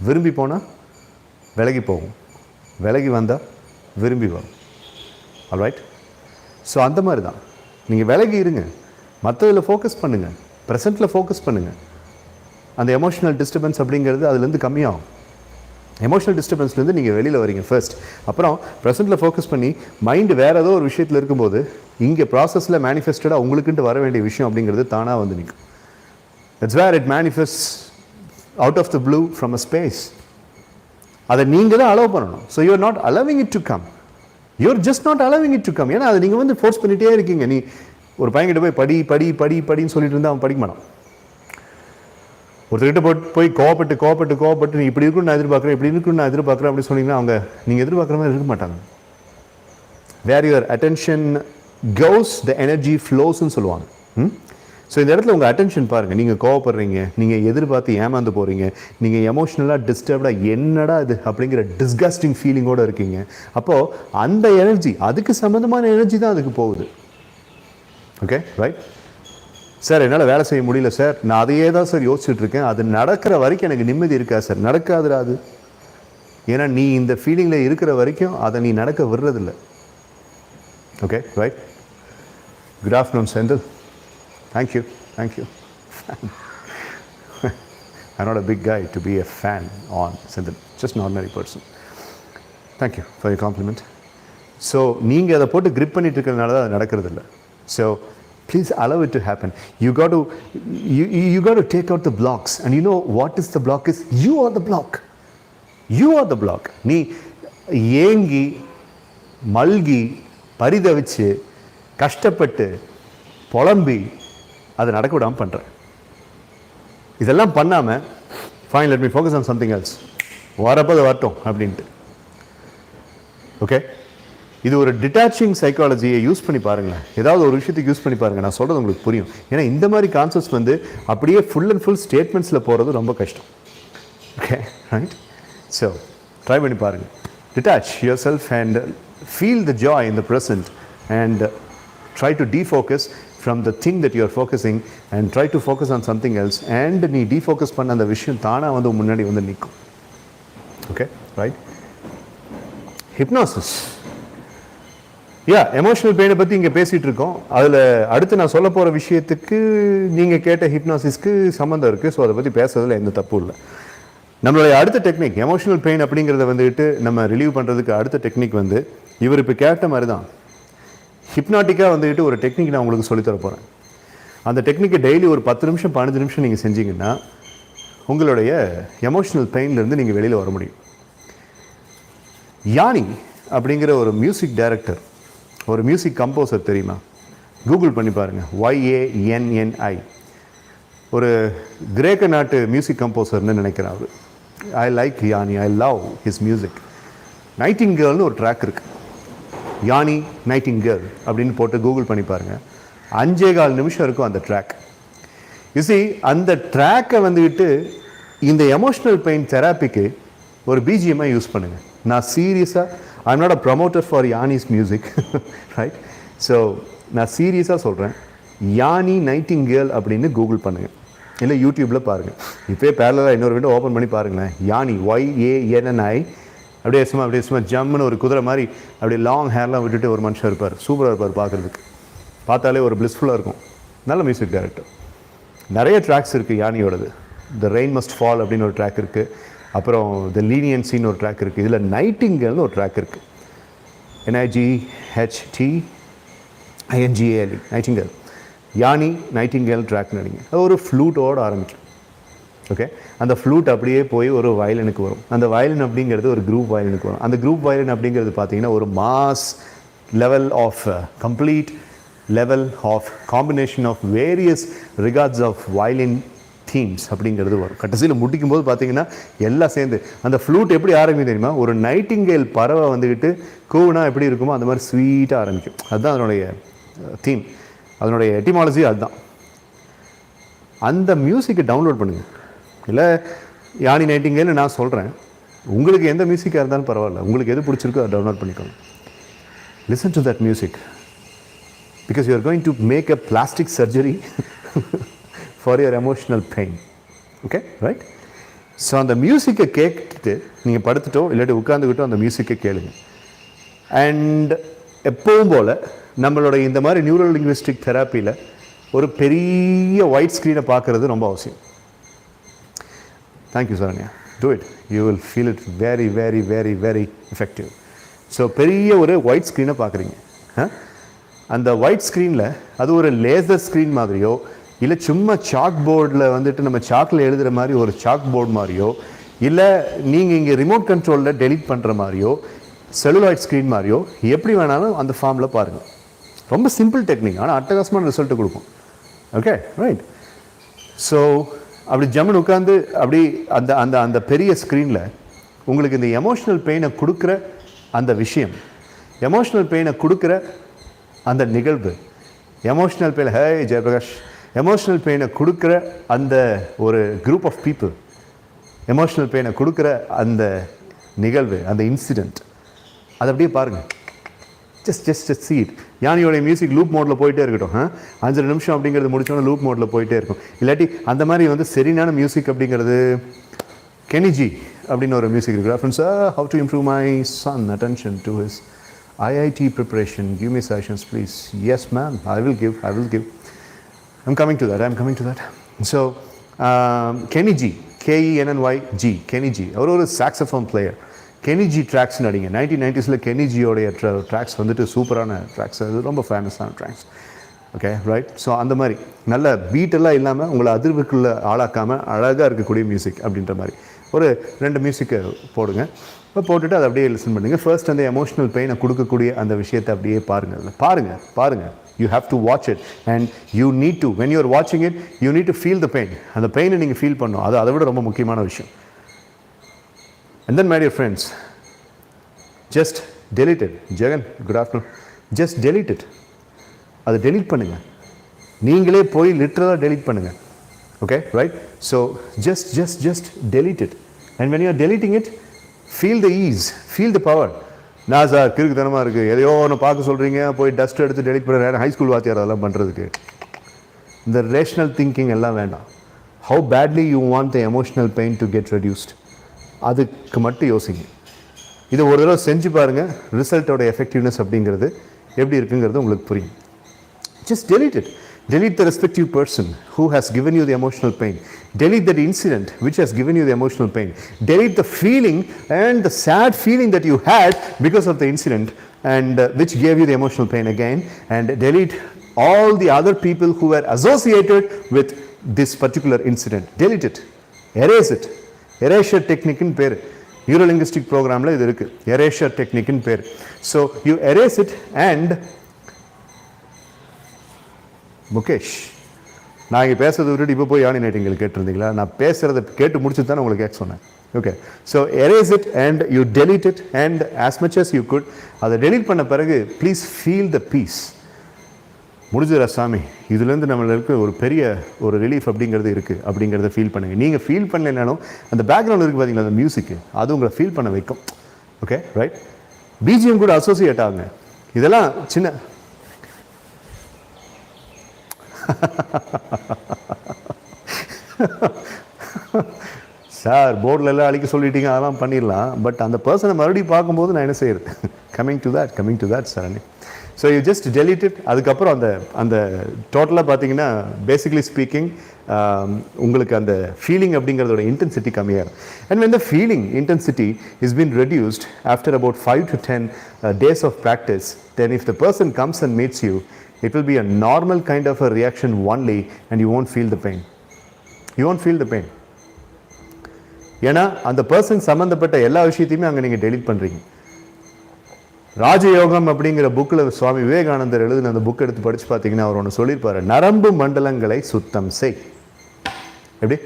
விரும்பி போனால் விலகி போகும், விலகி வந்தால் விரும்பி வரும். Alright? So அந்த மாதிரி தான் நீங்கள் விலகி இருங்க, மற்றதில் ஃபோக்கஸ் பண்ணுங்கள், ப்ரெசென்ட்டில் ஃபோக்கஸ் பண்ணுங்கள். அந்த எமோஷனல் டிஸ்டர்பன்ஸ் அப்படிங்கிறது அதுலேருந்து கம்மியாகும். எமோஷனல் டிஸ்டர்பன்ஸ்லேருந்து நீங்கள் வெளியில் வரீங்க ஃபர்ஸ்ட். அப்புறம் ப்ரெசென்ட்டில் ஃபோக்கஸ் பண்ணி மைண்டு வேறு ஏதோ ஒரு விஷயத்தில் இருக்கும்போது இங்கே ப்ராசஸில் மேனிஃபெஸ்டடாக உங்களுக்குன்ட்டு வர வேண்டிய விஷயம் அப்படிங்கிறது தானாக வந்து நிற்கும். It's where it manifest out of the blue from a space. அதை நீங்கள் தான் அலோவ் பண்ணணும். So you're not allowing it to come, you're just not allowing it to come. ஏன்னா அதை நீங்கள் வந்து ஃபோர்ஸ் பண்ணிகிட்டே இருக்கீங்க. நீ ஒரு பையன்கிட்ட போய் படி படி படி படின்னு சொல்லிட்டு இருந்தால் அவன் படிக்க மாட்டான். ஒருத்தர்கிட்ட போய் கோவப்பட்டு நீ இப்படி இருக்குன்னு நான் எதிர்பார்க்குறேன், இப்படி இருக்குன்னு நான் எதிர்பார்க்குறேன் அப்படின்னு சொன்னீங்கன்னா அவங்க நீங்கள் எதிர்பார்க்குற மாதிரி இருக்க மாட்டாங்க. Where your attention goes the energy ஃப்ளோஸ்ன்னு சொல்லுவாங்க. ஸோ இந்த இடத்துல உங்கள் அட்டென்ஷன் பாருங்கள். நீங்கள் கோவப்படுறீங்க, நீங்கள் எதிர்பார்த்து ஏமாந்து போகிறீங்க, நீங்கள் எமோஷ்னலாக டிஸ்டர்ப்டாக என்னடா இது அப்படிங்கிற டிஸ்கஸ்டிங் ஃபீலிங்கோடு இருக்கீங்க. அப்போது அந்த எனர்ஜி, அதுக்கு சம்மந்தமான எனர்ஜி தான் அதுக்கு போகுது. Okay right? சார் என்னால் வேலை செய்ய முடியல சார், நான் அதையே தான் சார் யோசிச்சுட்டு இருக்கேன், அது நடக்கிற வரைக்கும் எனக்கு நிம்மதி இருக்கா சார்? நடக்காதுடா அது. ஏன்னா நீ இந்த ஃபீலிங்கில் இருக்கிற வரைக்கும் அதை நீ நடக்க விடுறதில்ல. Okay right? Good afternoon Senthil. Thank you. I'm not a big guy to be a fan on Sindhil, just an ordinary person. Thank you for your compliment. So நீங்கள் அதை போட்டு grip பண்ணிட்டு இருக்கிறதுனால தான் அது நடக்கிறதில்ல. So please allow it to happen. You got to take out the blocks, and you know what is the block is? You are the block. You are the block. நீ ஏங்கி மல்கி பரிதவிச்சு கஷ்டப்பட்டு புலம்பி அதை நடக்க விடாமல் பண்ணுறேன். இதெல்லாம் பண்ணாமல் fine let me focus on something else, வரப்போ அதை வரட்டும் அப்படின்ட்டு. ஓகே, இது ஒரு டிட்டாச்சிங் சைக்காலஜியை யூஸ் பண்ணி பாருங்களேன். ஏதாவது ஒரு விஷயத்துக்கு யூஸ் பண்ணி பாருங்கள், நான் சொல்கிறது உங்களுக்கு புரியும். ஏன்னா இந்த மாதிரி கான்செப்ட்ஸ் வந்து அப்படியே ஃபுல் அண்ட் ஃபுல் ஸ்டேட்மெண்ட்ஸில் போகிறது ரொம்ப கஷ்டம். Okay right? ஸோ ட்ரை பண்ணி பாருங்கள். Detach your self and feel the joy in the present and try to defocus from the thing that you are focusing and try to focus on something else, and நீ defocus பண்ண அந்த விஷயம் தானா வந்து முன்னாடி வந்து நிற்கும். Okay right? ஹிப்னாசிஸ், எமோஷனல் பெயினை பற்றி இங்கே பேசிகிட்டு இருக்கோம். அதில் அடுத்து நான் சொல்ல போகிற விஷயத்துக்கு நீங்கள் கேட்ட ஹிப்னாசிஸ்க்கு சம்மந்தம் இருக்குது. ஸோ அதை பற்றி பேசுறதுல எந்த தப்பும் இல்லை. நம்மளுடைய அடுத்த டெக்னிக் எமோஷனல் பெயின் அப்படிங்கிறத வந்துட்டு நம்ம ரிலீவ் பண்ணுறதுக்கு அடுத்த டெக்னிக் வந்து இவர் இப்போ கேட்ட மாதிரி தான். ஹிப்னாட்டிக்காக வந்துட்டு ஒரு டெக்னிக் நான் உங்களுக்கு சொல்லித்தர போகிறேன். அந்த டெக்னிக்கை டெய்லி ஒரு 10 நிமிஷம் 15 நிமிஷம் நீங்கள் செஞ்சீங்கன்னா உங்களுடைய எமோஷனல் பெயின்லேருந்து நீங்கள் வெளியில் வர முடியும். யானி அப்படிங்கிற ஒரு மியூசிக் டைரக்டர், ஒரு மியூசிக் கம்போசர் தெரியுமா? கூகுள் பண்ணி பாருங்கள், YANNI. ஒரு கிரேக்க நாட்டு மியூசிக் கம்போசர்னு நினைக்கிறேன் அவர். I like Yanni, I love his music. நைட்டிங்கேல்னு ஒரு ட்ராக் இருக்குது, யானி நைட்டிங்கேல் அப்படின்னு போட்டு கூகுள் பண்ணி பாருங்கள். 5.25 நிமிஷம் இருக்கும் அந்த ட்ராக். யூசி அந்த ட்ராக்கை வந்துக்கிட்டு இந்த எமோஷ்னல் பெயின் தெராப்பிக்கு ஒரு பிஜிஎம்ஐ யூஸ் பண்ணுங்கள். நான் சீரியஸாக, I am not a promoter for Yanni's music right? So நான் சீரியஸாக சொல்கிறேன், யானி நைட்டிங்கேல் அப்படின்னு கூகுள் பண்ணுங்கள், இல்லை யூடியூப்பில் பாருங்கள். இப்போயே பேரலாக இன்னொரு விண்டோ ஓப்பன் பண்ணி பாருங்களேன். யானி YANNI. அப்படியே சும்மா ஜம்முன்னு ஒரு குதிரை மாதிரி அப்படியே லாங் ஹேர்லாம் விட்டுட்டு ஒரு மனுஷன் இருப்பார். சூப்பராக இருப்பார் பார்க்குறதுக்கு, பார்த்தாலே ஒரு பிளிஸ்ஃபுல்லாக இருக்கும். நல்ல மியூசிக் டைரக்டர். நிறைய ட்ராக்ஸ் இருக்குது யானியோடது. த ரெயின் மஸ்ட் ஃபால் அப்படின்னு ஒரு ட்ராக் இருக்குது. அப்புறம் த லீனியன்சின்னு ஒரு ட்ராக் இருக்குது. இதில் நைட்டிங்கேல்னு ஒரு ட்ராக் இருக்குது, NIGHTINGALE, நைட்டிங்கேல். யானி நைட்டிங்கேல் ட்ராக்னு நினைங்க. அது ஒரு ஃப்ளூட்டோடு ஆரம்பிக்கும். ஓகே, அந்த ஃப்ளூட் அப்படியே போய் ஒரு வயலினுக்கு வரும். அந்த வயலின் அப்படிங்கிறது ஒரு குரூப் வயலினுக்கு வரும். அந்த குரூப் வயலின் அப்படிங்கிறது பார்த்தீங்கன்னா ஒரு mass level of complete level of combination of various records of violin themes அப்படிங்கிறது வரும். கடைசியில் முடிக்கும் போது பார்த்தீங்கன்னா எல்லாம் சேர்ந்து அந்த ஃப்ளூட் எப்படி ஆரம்பிக்கும் தெரியுமா? ஒரு நைட்டிங்கேல் பறவை வந்துக்கிட்டு கூவுனா எப்படி இருக்குமோ அந்த மாதிரி ஸ்வீட்டாக ஆரம்பிக்கும். அதுதான் அதனுடைய தீம், அதனுடைய எட்டிமாலஜி அதுதான். அந்த மியூசிக்கை டவுன்லோட் பண்ணுங்கள். இல்லை யானி நைட்டிங்கேல்னு நான் சொல்கிறேன், உங்களுக்கு எந்த மியூசிக்காக இருந்தாலும் பரவாயில்ல, உங்களுக்கு எது பிடிச்சிருக்கோ அதை டவுன்லோட் பண்ணிக்கோங்க. listen to that music, because you are going to make a plastic surgery for your emotional pain. Okay, right? So அந்த மியூசிக்கை கேட்டுட்டு நீங்கள் படுத்துட்டோ இல்லாட்டி உட்காந்துக்கிட்டோ அந்த மியூசிக்கை கேளுங்க. அண்ட் எப்பவும் போல் நம்மளோட இந்த மாதிரி நியூரோ லிங்குவிஸ்டிக் தெராப்பியில் ஒரு பெரிய ஒயிட் ஸ்க்ரீனை பார்க்குறது ரொம்ப அவசியம். Thank you Saranya, do it, you will feel it very very very very effective. So பெரிய ஒரு ஒயிட் ஸ்க்ரீனை பார்க்குறீங்க. அந்த ஒயிட் ஸ்க்ரீனில் அது ஒரு லேசர் ஸ்க்ரீன் மாதிரியோ இல்லை சும்மா சாக் போர்டில் வந்துட்டு நம்ம சாக்கில் எழுதுகிற மாதிரி ஒரு சாக் போர்டு மாதிரியோ, இல்லை நீங்கள் இங்கே ரிமோட் கண்ட்ரோலில் டெலிட் பண்ணுற மாதிரியோ, செல்லுலாய்ட் ஸ்க்ரீன் மாதிரியோ, எப்படி வேணாலும் அந்த ஃபார்மில் பாருங்கள். ரொம்ப சிம்பிள் டெக்னிக், ஆனால் அட்டகாசமான ரிசல்ட்டு கொடுக்கும். Okay, right. ஸோ அப்படி ஜம்முன்னு உட்காந்து அப்படி அந்த அந்த அந்த பெரிய ஸ்க்ரீனில் உங்களுக்கு இந்த எமோஷ்னல் பெயினை கொடுக்குற அந்த விஷயம், எமோஷ்னல் பெயினை கொடுக்குற அந்த நிகழ்வு, எமோஷ்னல் பெயின், ஹே ஜெயபிரகாஷ், எமோஷ்னல் பெயினை கொடுக்குற அந்த ஒரு குரூப் ஆஃப் பீப்புள், எமோஷ்னல் பெயினை கொடுக்குற அந்த நிகழ்வு, அந்த இன்சிடெண்ட், அதை அப்படியே பாருங்கள். Just see it. யானியோடைய மியூசிக் லூப் மோடில் போயிட்டே இருக்கட்டும். 5 நிமிஷம் அப்படிங்கிறது முடிச்சோன்னா லூப் மோடில் போயிட்டே இருக்கும். இல்லாட்டி அந்த மாதிரி வந்து சரியான மியூசிக் அப்படிங்கிறது கெனிஜி அப்படின்னு ஒரு மியூசிக் இருக்குது. Friends, how to improve my son attention to his IIT preparation, give me sessions please. Yes ma'am, I will give. I'm coming to that. So Kenny G, Kenny G, Kenny G, அவர் ஒரு saxophone player. Kenny G tracks நடிங்க. 1990s Kenny G-யோடைய tracks வந்துட்டு சூப்பரான tracks, அது ரொம்ப ஃபேமஸான tracks. Okay, right. So அந்த மாதிரி நல்ல பீட்டெல்லாம் இல்லாமல் உங்களை அதிர்வுக்குள்ளே ஆளாக்காமல் அழகாக இருக்கக்கூடிய மியூசிக் அப்படின்ற மாதிரி ஒரு 2 மியூசிக்கை போடுங்க. இப்போ போட்டுட்டு அதை அப்படியே லிசன் பண்ணுங்கள். ஃபர்ஸ்ட் அந்த எமோஷ்னல் பெயினை கொடுக்கக்கூடிய அந்த விஷயத்தை அப்படியே பாருங்கள். You have to watch it and you need to, when you are watching it, you need to feel the pain. அந்த பெயினை நீங்கள் ஃபீல் பண்ணணும். அது அதை விட ரொம்ப முக்கியமான விஷயம். And then my dear friends, just delete it. Jagan, good afternoon. Just delete it. அதை delete பண்ணுங்க. நீங்களே போய் லிட்டரலாக delete பண்ணுங்க. Okay, right? So just delete it. And when you are deleting it, feel the ease, feel the power. நான் sir கிறுக்குத்தனமாக இருக்குது, எதையோ ஒன்று பார்க்க சொல்கிறீங்க, போய் டஸ்ட் எடுத்து டெலிட் பண்ணுறேன். ஹை ஸ்கூல் வாத்தியார் அதெல்லாம் பண்ணுறதுக்கு இந்த ரேஷ்னல் திங்கிங் எல்லாம் வேண்டாம். How badly you want the emotional pain to get reduced, அதுக்கு மட்டும் யோசிங்க. இதை ஒரு தடவை செஞ்சு பாருங்கள், ரிசல்ட்டோட எஃபெக்டிவ்னஸ் அப்படிங்கிறது எப்படி இருக்குங்கிறது உங்களுக்கு புரியும். Just delete it. Delete the respective person who has given you the emotional pain. Delete that incident which has given you the emotional pain. Delete the feeling and the sad feeling that you had because of the incident and which gave you the emotional pain again. And delete all the other people who were associated with this particular incident. Delete it. Erase it. Erasure technique in பேர் நியூரோலிங்குவிஸ்டிக் ப்ரோக்ராமில் இது இருக்குது. Erasure technique in பேர். So you erase it. And Mukesh, நான் இங்கே பேசுறதை விட்டுட்டு இப்போ போய் யானி நைட்டிங்கேல் கேட்டிருந்தீங்களா? நான் பேசுகிறத கேட்டு முடிச்சுட்டு தான் உங்களுக்கு கேட்க சொன்னேன். Okay, so erase it and you delete it and as much as you could. அதை டெலீட் பண்ண பிறகு ப்ளீஸ் ஃபீல் த பீஸ். முடிஞ்சுரா சாமி, இதுலேருந்து நம்மளுக்கு ஒரு பெரிய ஒரு ரிலீஃப் அப்படிங்கிறது இருக்குது அப்படிங்கிறத ஃபீல் பண்ணுங்கள். நீங்கள் ஃபீல் பண்ணலைனாலும் அந்த பேக்ரவுண்ட் இருக்குது பார்த்தீங்களா, அந்த மியூசிக்கு, அது உங்களை ஃபீல் பண்ண வைக்கும். Okay, right. பிஜிஎம் கூட அசோசியேட் ஆகுங்க. இதெல்லாம் சின்ன சார் போர்டில் எல்லாம் அழிக்க சொல்லிட்டீங்க, அதெல்லாம் பண்ணிடலாம். பட் அந்த பர்சனை மறுபடியும் பார்க்கும்போது நான் என்ன செய்யறது? Coming to that Sarani. So you just delete it. அதுக்கப்புறம் அந்த அந்த டோட்டலாக பார்த்தீங்கன்னா பேசிக்லி ஸ்பீக்கிங் உங்களுக்கு அந்த ஃபீலிங் அப்படிங்கிறதோட இன்டென்சிட்டி கம்மியாகும். And when the feeling intensity is been reduced after about 5 to 10 days of practice, then if the person comes and meets you, it will be a normal kind of a reaction only and you won't feel the pain. ஏன்னா அந்த person சம்மந்தப்பட்ட எல்லா விஷயத்தையுமே அங்கே நீங்கள் delete பண்ணுறீங்க. ராஜயோகம் அப்படிங்கிற புக்கில் சுவாமி விவேகானந்தர் எழுதின அந்த புக் எடுத்து படித்து பார்த்தீங்கன்னா அவர் ஒன்று சொல்லியிருப்பாரு, நரம்பு மண்டலங்களை சுத்தம் செய். எப்படி?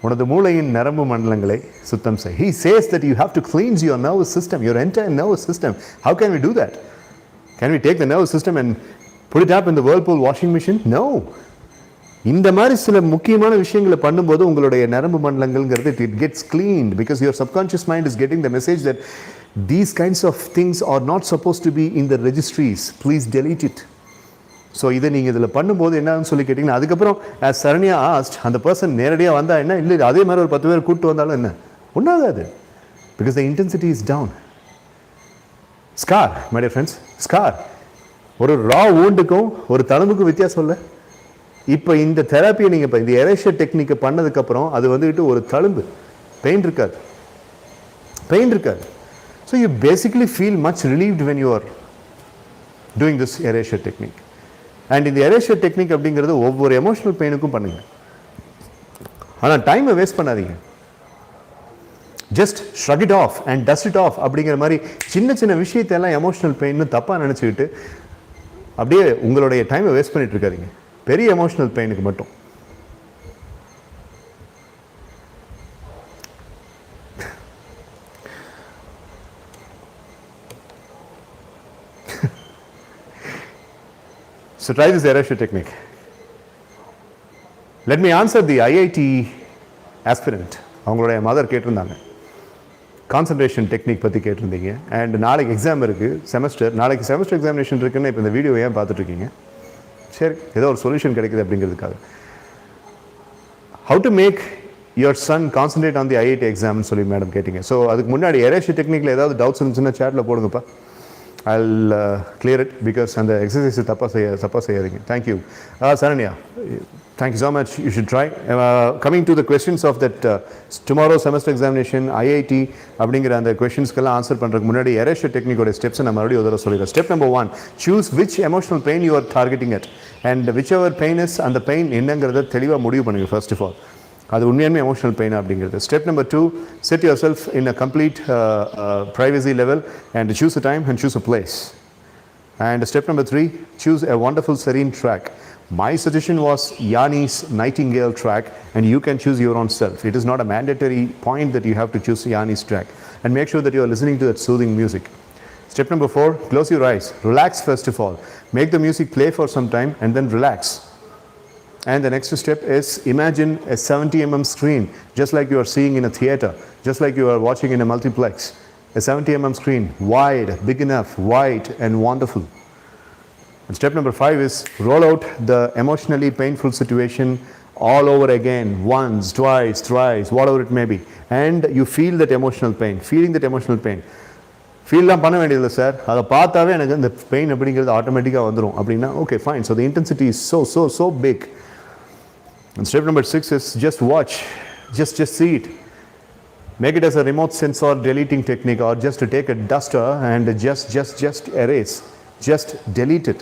உனது மூளையின் நரம்பு மண்டலங்களை சுத்தம் செய். He says that you have to cleanse your nervous system, your entire nervous system. How can we do that? Can we take the nervous system and put it up in the whirlpool washing machine? No. இந்த மாதிரி சில முக்கியமான விஷயங்களை பண்ணும்போது உங்களுடைய நரம்பு மண்டலங்கள்ங்கிறது it gets cleaned because your subconscious mind is getting the message that These kinds of things are not supposed to be in the registries. Please delete it. So இதை நீங்கள் இதில் பண்ணும்போது என்னன்னு சொல்லி கேட்டிங்கன்னா, அதுக்கப்புறம் as Saranya asked, அந்த person நேரடியாக வந்தால் என்ன, இல்லை அதே மாதிரி ஒரு 10 பேர் கூப்பிட்டு வந்தாலும் என்ன ஒன்றாகாது. Because the intensity is down. Scar, my dear friends, scar ஒரு ரா wound-க்கும் ஒரு தழும்புக்கும் வித்தியாசம் இல்லை. இப்போ இந்த தெராப்பியை நீங்கள் இப்போ இந்த எரேஷர் டெக்னிக்கை பண்ணதுக்கப்புறம் அது வந்துட்டு ஒரு தழும்பு, பெயின் இருக்காது, பெயின் இருக்காது. So you basically feel much relieved when you are doing this erasure technique. And இந்த எரேஷர் டெக்னிக் அப்படிங்கிறது ஒவ்வொரு எமோஷனல் பெயினுக்கும் பண்ணுங்க. ஆனால் டைமை வேஸ்ட் பண்ணாதீங்க. Just shrug it of and dust it of அப்படிங்கிற மாதிரி சின்ன சின்ன விஷயத்தெல்லாம் எமோஷனல் பெயின்னு தப்பாக நினச்சிக்கிட்டு அப்படியே உங்களுடைய டைமை வேஸ்ட் பண்ணிட்டு இருக்காதீங்க பெரிய எமோஷனல் பெயினுக்கு மட்டும். So try this Erasure technique. Let me answer the IIT aspirant. அவங்களுடைய மதர் கேட்டிருந்தாங்க, கான்சன்ட்ரேஷன் டெக்னிக் பற்றி கேட்டிருந்தீங்க. அண்ட் நாளைக்கு எக்ஸாம் இருக்குது, செமஸ்டர், நாளைக்கு செமஸ்டர் எக்ஸாமினேஷன் இருக்குன்னு இப்போ இந்த வீடியோ ஏன் பார்த்துட்ருக்கீங்க? சரி, ஏதோ ஒரு சொல்யூஷன் கிடைக்குது அப்படிங்கிறதுக்காக. How to make your son concentrate on the IIT exam சொல்லி மேடம் கேட்டிங்க. ஸோ அதுக்கு முன்னாடி எரேஷர் டெக்னிக்கில் ஏதாவது டவுட்ஸ் இருந்துச்சுன்னா சேட்டில் போடுங்கப்பா. I'll clear it because and the exercise is tapa sayadinga. Thank you. Saranya, thank you so much. You should try. Coming to the questions of that tomorrow semester examination, IIT அப்படிங்கிற அந்த questions-க்கெல்லாம் answer பண்ணுறதுக்கு முன்னாடி erasure டெக்னிக்கோட ஸ்டெப்ஸை நம்ம மறுபடியும் ஒரு சொல்லிடுறோம். Step number 1, choose which emotional pain you are targeting at and whichever pain is அந்த pain என்னங்கிறத தெளிவாக முடிவு பண்ணுங்க first of all. அது உண்மையாலுமே எமோஷனல் பெயின் அப்படிங்கிறது. Step number 2, set your self in a complete privacy level and choose a time and choose a place. And step number 3, choose a wonderful serene track. My suggestion was Yanni's Nightingale track and you can choose your own self. It is not a mandatory point that you have to choose Yanni's track. And make sure that you are listening to that soothing music. Step number 4, close your eyes. Relax first of all. Make the music play for some time and then relax. And the next step is imagine a 70 mm screen, just like you are seeing in a theater, just like you are watching in a multiplex. A 70 mm screen, wide, big enough, wide and wonderful. And step number 5 is roll out the emotionally painful situation all over again, once, twice, thrice, whatever it may be. And you feel that emotional pain, feeling that emotional pain. ஃபீல்லாம் பண்ண வேண்டியதில்லை sir, அதை பார்த்தாவே எனக்கு இந்த pain அப்படிங்கிறது ஆட்டோமேட்டிக்காக வந்துடும் அப்படின்னா okay fine. So the intensity is so big. And step number 6 is just watch, just see it. Make it as a remote sensor deleting technique or just to take a duster and just erase, just delete it.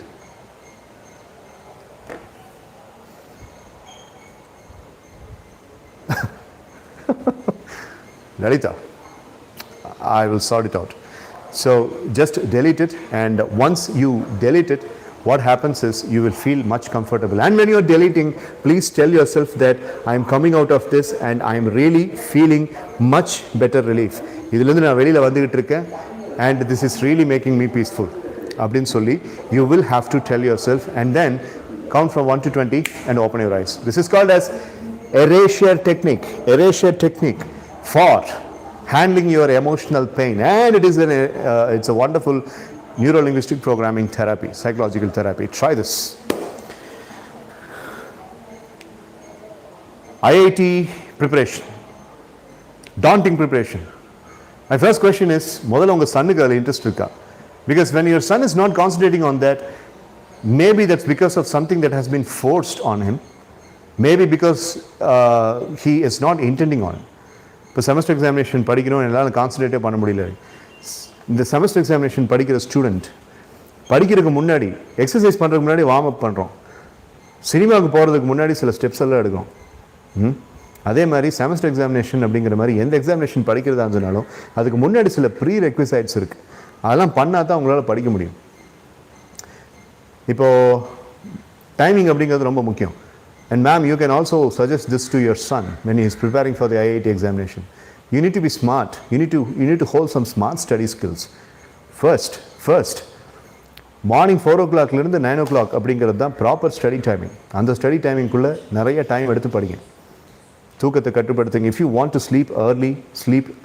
Lalita, I will sort it out. So just delete it, and once you delete it, what happens is you will feel much comfortable. And when you are deleting, please tell yourself that I am coming out of this and I am really feeling much better relief. இதிலிருந்து நான் வெளியில் வந்துகிட்டு இருக்கேன் and this is really making me peaceful அப்படின்னு சொல்லி you will have to tell yourself, and then count from 1 to 20 and open your eyes. This is called as erasure technique. Erasure technique for handling your emotional pain, and it is it's a wonderful neuro-linguistic programming therapy, psychological therapy. Try this. IIT preparation, daunting preparation. My first question is, முதல்ல உங்க சன்னுக்கு அதில் interest இருக்கா? Because when your son is not concentrating on that, maybe that's because of something that has been forced on him, maybe because he is not intending on it. இப்போ semester examination படிக்கணும், என்னால் கான்சன்ட்ரேட்டே பண்ண முடியல. இந்த semester examination படிக்கிற student படிக்கிறதுக்கு முன்னாடி, exercise பண்ணுறதுக்கு முன்னாடி வார்ம் அப் பண்ணுறோம், சினிமாவுக்கு போகிறதுக்கு முன்னாடி சில ஸ்டெப்ஸ் எல்லாம் எடுக்கிறோம். அதே மாதிரி செமஸ்டர் எக்ஸாமினேஷன் அப்படிங்கிற மாதிரி எந்த எக்ஸாமினேஷன் படிக்கிறதா இருந்தாலும் அதுக்கு முன்னாடி சில ப்ரீ ரெக்விசைட்ஸ் இருக்குது. அதெல்லாம் பண்ணால் தான் உங்களால் படிக்க முடியும். இப்போது டைமிங் அப்படிங்கிறது ரொம்ப முக்கியம். And ma'am, you can also suggest this to your son when he is preparing for the IIT examination. You need to be smart. You need to hold some smart study skills. First, morning 4 o'clock இருந்து 9 o'clock அப்படிங்கிறது தான் proper study timing. அந்த study டைமிங்குள்ளே நிறைய time எடுத்து படிங்க. தூக்கத்தை கட்டுப்படுத்துங்க. If you want to sleep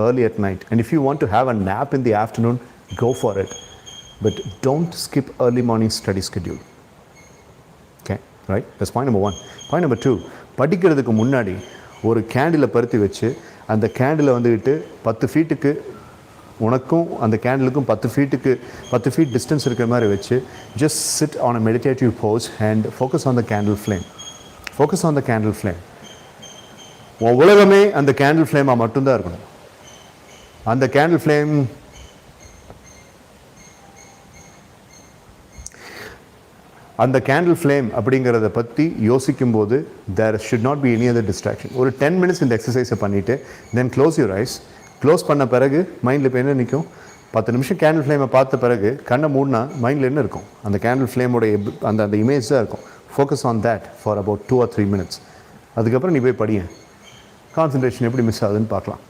early at night. And if you want to have a nap in the afternoon, go for it. But don't skip early morning study schedule. Okay, right? That's point number 1. Point number 2, படிக்கிறதுக்கு முன்னாடி ஒரு கேண்டிலை பருத்தி வச்சு அந்த கேண்டிலை வந்துக்கிட்டு 10 ஃபீட்டுக்கு உனக்கும் அந்த கேண்டிலுக்கும் 10 feet distance இருக்கிற மாதிரி வச்சு just sit on a meditative pose and focus on the candle flame. Focus on the candle flame. உன் உலகமே அந்த கேண்டில் ஃப்ளேமாக மட்டும்தான் இருக்கணும். அந்த கேண்டில் ஃப்ளேம் அப்படிங்கிறத பற்றி யோசிக்கும்போது there should not be any other distraction. ஒரு 10 minutes இந்த எக்ஸசைஸை பண்ணிவிட்டு then close your eyes. Close பண்ண பிறகு மைண்டில் இப்போ என்ன நிற்கும்? 10 நிமிஷம் கேண்டில் ஃப்ளேமை பார்த்த பிறகு கண்ணை மூடினா மைண்டில் என்ன இருக்கும்? அந்த கேண்டில் ஃப்ளேமோடைய அந்த இமேஜ் தான் இருக்கும். Focus on that for about 2 or 3 minutes. அதுக்கப்புறம் நீ போய் படியேன். கான்சன்ட்ரேஷன் எப்படி மிஸ் ஆகுதுன்னு பார்க்கலாம்.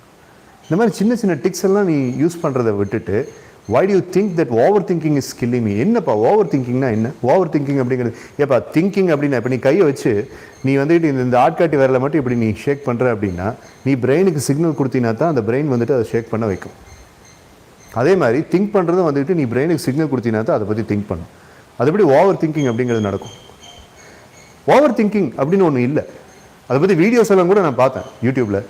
இந்த மாதிரி சின்ன சின்ன டிக்ஸ் எல்லாம் நீ யூஸ் பண்ணுறதை விட்டுட்டு why do you think that overthinking is killing me? என்னப்பா overthinkingனா என்ன? overthinking அப்படிங்கிறது ஏப்பா திங்கிங் அப்படின்னா இப்போ நீ கையை வச்சு நீ வந்துட்டு இந்த ஆட்காட்டி விரலை மட்டும் இப்படி நீ ஷேக் பண்ணுற அப்படின்னா நீ பிரெயினுக்கு சிக்னல் கொடுத்தினா தான் அந்த பிரெயின் வந்துட்டு அதை ஷேக் பண்ண வைக்கும். அதே மாதிரி திங்க் பண்ணுறதும் வந்துட்டு நீ பிரெயினுக்கு சிக்னல் கொடுத்தினா தான் அதை பற்றி திங்க் பண்ணும். அதுபடி ஓவர் திங்கிங் அப்படிங்கிறது நடக்கும். ஓவர் திங்கிங் அப்படின்னு ஒன்று இல்லை. அதை பற்றி வீடியோஸ் எல்லாம் கூட நான் பார்த்தேன் யூடியூப்பில்.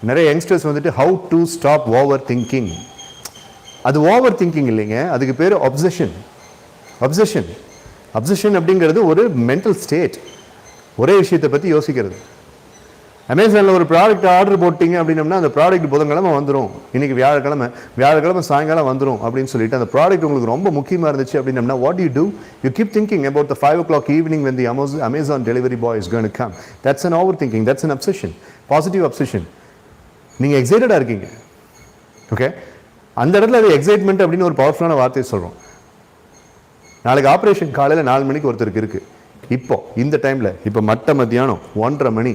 நிறைய யங்ஸ்டர்ஸ் வந்துட்டு how to stop over thinking. அது ஓவர் திங்கிங் இல்லைங்க, அதுக்கு பேர் அப்சஷன். அப்சஷன் அப்படிங்கிறது ஒரு மென்டல் ஸ்டேட். ஒரே விஷயத்தை பற்றி யோசிக்கிறது. அமேசானில் ஒரு ப்ராடக்ட் ஆர்டர் போட்டிங்க அப்படின்னம்னா அந்த ப்ராடக்ட் புதன்கிழமை வந்துடும், இன்றைக்கி வியாழக்கிழமை சாயங்காலம் வந்துடும் அப்படின்னு சொல்லிட்டு அந்த ப்ராடக்ட் உங்களுக்கு ரொம்ப முக்கியமாக இருந்துச்சு அப்படின்னம்னா what you do? You keep thinking about the 5 o'clock evening when the Amazon delivery boy is going to come. That's an overthinking. That's an obsession. Positive obsession. நீங்கள் எக்ஸைட்டடாக இருக்கீங்க. ஓகே, அந்த இடத்துல அது எக்ஸைட்மெண்ட் அப்படின்னு ஒரு பவர்ஃபுல்லான வார்த்தையை சொல்கிறோம். நாளைக்கு ஆப்ரேஷன் காலையில் 4 மணிக்கு ஒருத்தருக்கு இருக்குது. இப்போ இந்த டைமில் இப்போ மத்தியானம் 1:30 மணி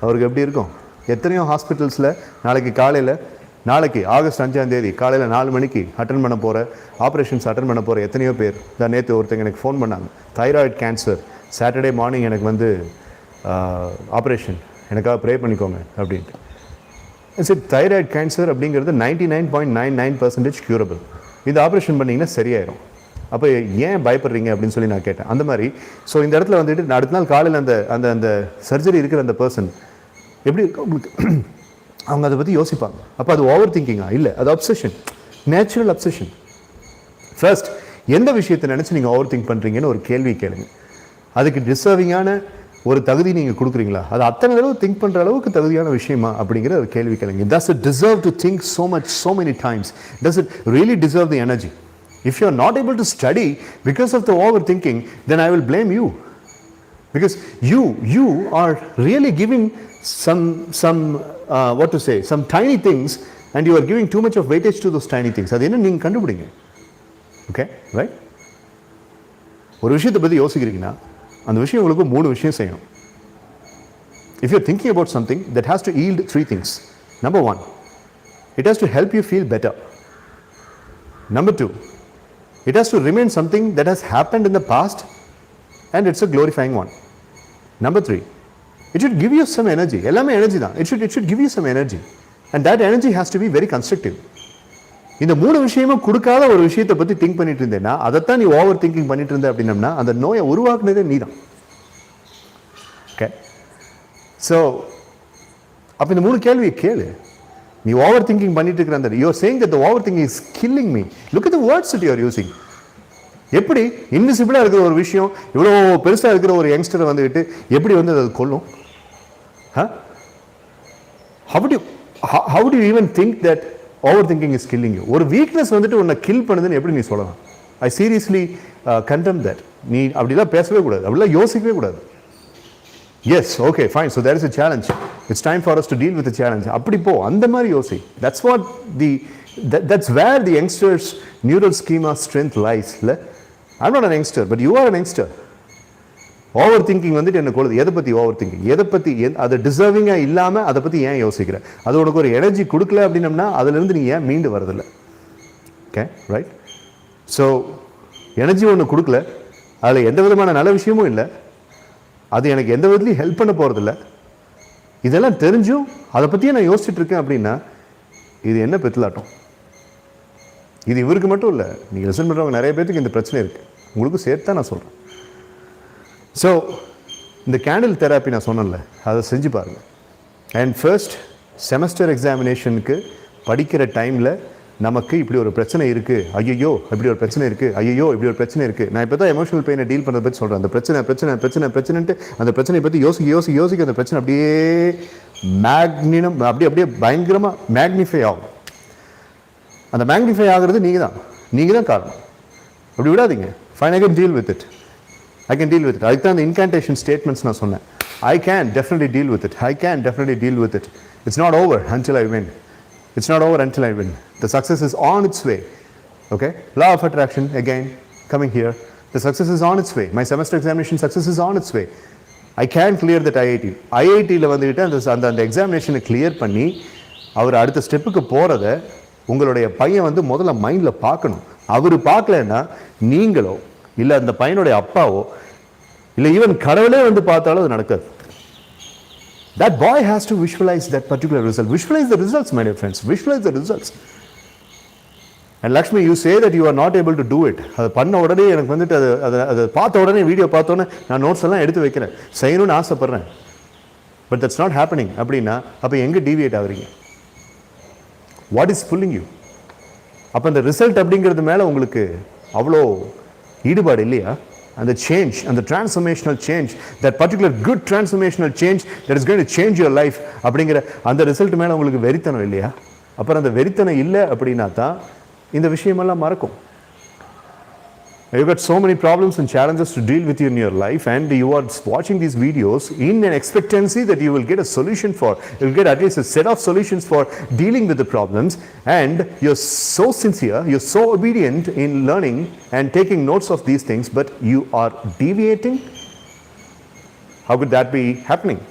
அவருக்கு எப்படி இருக்கும்? எத்தனையோ ஹாஸ்பிட்டல்ஸில் நாளைக்கு ஆகஸ்ட் 5ஆம் தேதி காலையில் 4 மணிக்கு ஆப்ரேஷன்ஸ் அட்டன் பண்ண போகிற எத்தனையோ பேர் தான். நேற்று ஒருத்தங்க எனக்கு ஃபோன் பண்ணாங்க, தைராய்டு கேன்சர், சாட்டர்டே மார்னிங் எனக்கு வந்து ஆப்ரேஷன், எனக்காக ப்ரே பண்ணிக்கோங்க அப்படின்ட்டு. சரி, தைராய்டு கேன்சர் அப்படிங்கிறது 99.99% க்யூரபிள். இந்த ஆப்ரேஷன் பண்ணிங்கன்னா சரியாயிடும். அப்போ ஏன் பயப்படுறீங்க அப்படின்னு சொல்லி நான் கேட்டேன். அந்த மாதிரி ஸோ இந்த இடத்துல வந்துட்டு அடுத்த நாள் காலையில் அந்த அந்த சர்ஜரி இருக்கிற அந்த பர்சன் எப்படி உங்களுக்கு அவங்க அதை பற்றி யோசிப்பாங்க. அப்போ அது ஓவர் திங்கிங்கா? இல்லை, அது அப்சஷன், நேச்சுரல் அப்சஷன். ஃபர்ஸ்ட், எந்த விஷயத்தை நினச்சி நீங்கள் ஓவர் திங்க் பண்ணுறீங்கன்னு ஒரு கேள்வி கேளுங்க. அதுக்கு டிசர்விங்கான ஒரு தகுதி நீங்கள் கொடுக்குறீங்களா? அது அத்தனை தடவை திங்க் பண்ணுற அளவுக்கு தகுதியான விஷயமா அப்படிங்கிற ஒரு கேள்வி கேளுங்க. Does it deserve to think so much, so many times? Does it really deserve the energy? If you are not able to study because of the overthinking, then I will blame you. Because you are really giving some tiny things and you are giving too much of weightage to those tiny things. அது என்ன நீங்கள் கண்டுபிடிங்க. Okay, right? ஒரு விஷயத்தை பற்றி யோசிக்கிறீங்கன்னா அந்த விஷயம் உங்களுக்கு 3 விஷயம் செய்யணும். If you are thinking about something, that has to yield 3 things. Number 1, it has to help you feel better. Number 2, it has to remain something that has happened in the past and it's a glorifying one. Number 3, it should give you some energy. எல்லாமே energy தான். It should give you some energy and that energy has to be very constructive. இந்த 3 விஷயமும் கொடுக்காத ஒரு விஷயத்தை பற்றி think பண்ணிட்டு இருந்தேன்னா அதைத்தான் நீ ஓவர் திங்கிங் பண்ணிட்டு இருந்த அப்படின்னம்னா அந்த நோயை உருவாக்குனதே நீ தான். ஓகே, ஸோ அப்போ இந்த 3 கேள்வியை கேளு. நீ ஓவர் திங்கிங் பண்ணிட்டு இருக்கிற அந்த you are saying that the over thinking is killing me. Look at the words that you are using. எப்படி இன்விசிபிளாக இருக்கிற ஒரு விஷயம் இவ்வளோ பெருசாக இருக்கிற ஒரு யங்ஸ்டரை வந்துக்கிட்டு எப்படி வந்து அது கொல்லும்? How do you even think that overthinking is killing you? ஒரு வீக்னஸ் வந்துட்டு உன்னை கில் பண்ணுதுன்னு எப்படி நீ சொல்லலாம்? I seriously condemn that. நீ அப்படிலாம் பேசவே கூடாது, அப்படிலாம் யோசிக்கவே கூடாது. Yes, okay, fine. So there is a challenge. It's time for us to deal with the challenge. அப்படி போ, அந்த மாதிரி யோசி. That's where the youngster's neural schema strength lies. I'm not an youngster, but you are an youngster. Over thinking வந்துட்டு என்ன கொள்ளுது? எதை பற்றி over thinking? எதை பற்றி? அதை டிசர்விங்காக இல்லாமல் அதை பற்றி ஏன் யோசிக்கிற? அது உனக்கு ஒரு எனர்ஜி கொடுக்கல அப்படின்னம்னா அதுலேருந்து நீ ஏன் மீண்டு வரதில்லை? Okay, right? ஸோ எனர்ஜி ஒன்று கொடுக்கல, அதில் எந்த விதமான நல்ல விஷயமும் இல்லை, அது எனக்கு எந்த விதத்துலையும் ஹெல்ப் பண்ண போகிறதில்ல. இதெல்லாம் தெரிஞ்சும் அதை பற்றியே நான் யோசிச்சுட்டு இருக்கேன் அப்படின்னா இது என்ன பெத்தலாட்டம்? இது இவருக்கு மட்டும் இல்லை, நீங்கள் லிசன் பண்ணுறவங்க நிறைய பேருக்கு இந்த பிரச்சனை இருக்குது, உங்களுக்கும் சேர்த்து தான் நான் சொல்கிறேன். ஸோ இந்த கேண்டில் தெராப்பி நான் சொன்னேன்ல, அதை செஞ்சு பாருங்கள். அண்ட் ஃபர்ஸ்ட் செமஸ்டர் எக்ஸாமினேஷனுக்கு படிக்கிற டைமில் நமக்கு இப்படி ஒரு பிரச்சனை இருக்குது, ஐயோ இப்படி ஒரு பிரச்சனை இருக்குது, ஐயோ இப்படி ஒரு பிரச்சனை இருக்குது. நான் இப்போ தான் எமோஷனல் பெயினை டீல் பண்ணுறத பற்றி சொல்கிறேன். அந்த பிரச்சனைன்ட்டு அந்த பிரச்சனையை பற்றி யோசிக்க அந்த பிரச்சனை அப்படியே அப்படியே பயங்கரமாக மேக்னிஃபை ஆகும். அந்த மேக்னிஃபை ஆகிறது நீங்கள் தான் காரணம். அப்படி விடாதீங்க. Fine, I can deal with it. அதுக்கு தான் அந்த இன்கான்டேஷன் ஸ்டேட்மெண்ட்ஸ் நான் சொன்னேன். I can definitely deal with it. It's not over until I win. The success is on its way. Okay? Law of attraction, again, coming here. The success is on its way. My semester examination success is on its way. I can clear that IIT. IITல வந்துட்டு அந்த எக்ஸாமினேஷனை clear பண்ணி அவர் அடுத்த ஸ்டெப்புக்கு போகிறத உங்களுடைய பையன் வந்து முதல்ல மைண்டில் பார்க்கணும். அவர் பார்க்கலன்னா நீங்களோ இல்லை அந்த பையனுடைய அப்பாவோ இல்லை ஈவன் கடவுளே வந்து பார்த்தாலும் அது நடக்காது. That boy has to visualize that particular result. Visualize the results, my dear friends. Visualize the results. And Lakshmi, you say that you are not able to do it. அது பண்ண உடனே எனக்கு வந்துட்டு அதை பார்த்த உடனே வீடியோ பார்த்தோன்னே நான் நோட்ஸ் எல்லாம் எடுத்து வைக்கிறேன், செய்யணும்னு ஆசைப்படுறேன். பட் தட்ஸ் நாட் ஹேப்பனிங் அப்படின்னா அப்போ எங்கே டீவியேட் ஆகுறீங்க? What is pulling you? அப்போ அந்த ரிசல்ட் அப்படிங்கிறது மேலே உங்களுக்கு அவ்வளோ ஈடுபாடு இல்லையா? And the change, and the transformational change, that particular good transformational change that is going to change your life அப்படிங்கிற அந்த ரிசல்ட் மேலே உங்களுக்கு வெறித்தனம் இல்லையா? அப்புறம் அந்த வெறித்தனம் இல்லை அப்படின்னா தான் இந்த விஷயமெல்லாம் மறக்கும். You've got so many problems and challenges to deal with in your life, and you are watching these videos in an expectancy that you will get a solution for. You will get at least a set of solutions for dealing with the problems, and you're so sincere, you're so obedient in learning and taking notes of these things, but you are deviating. How could that be happening?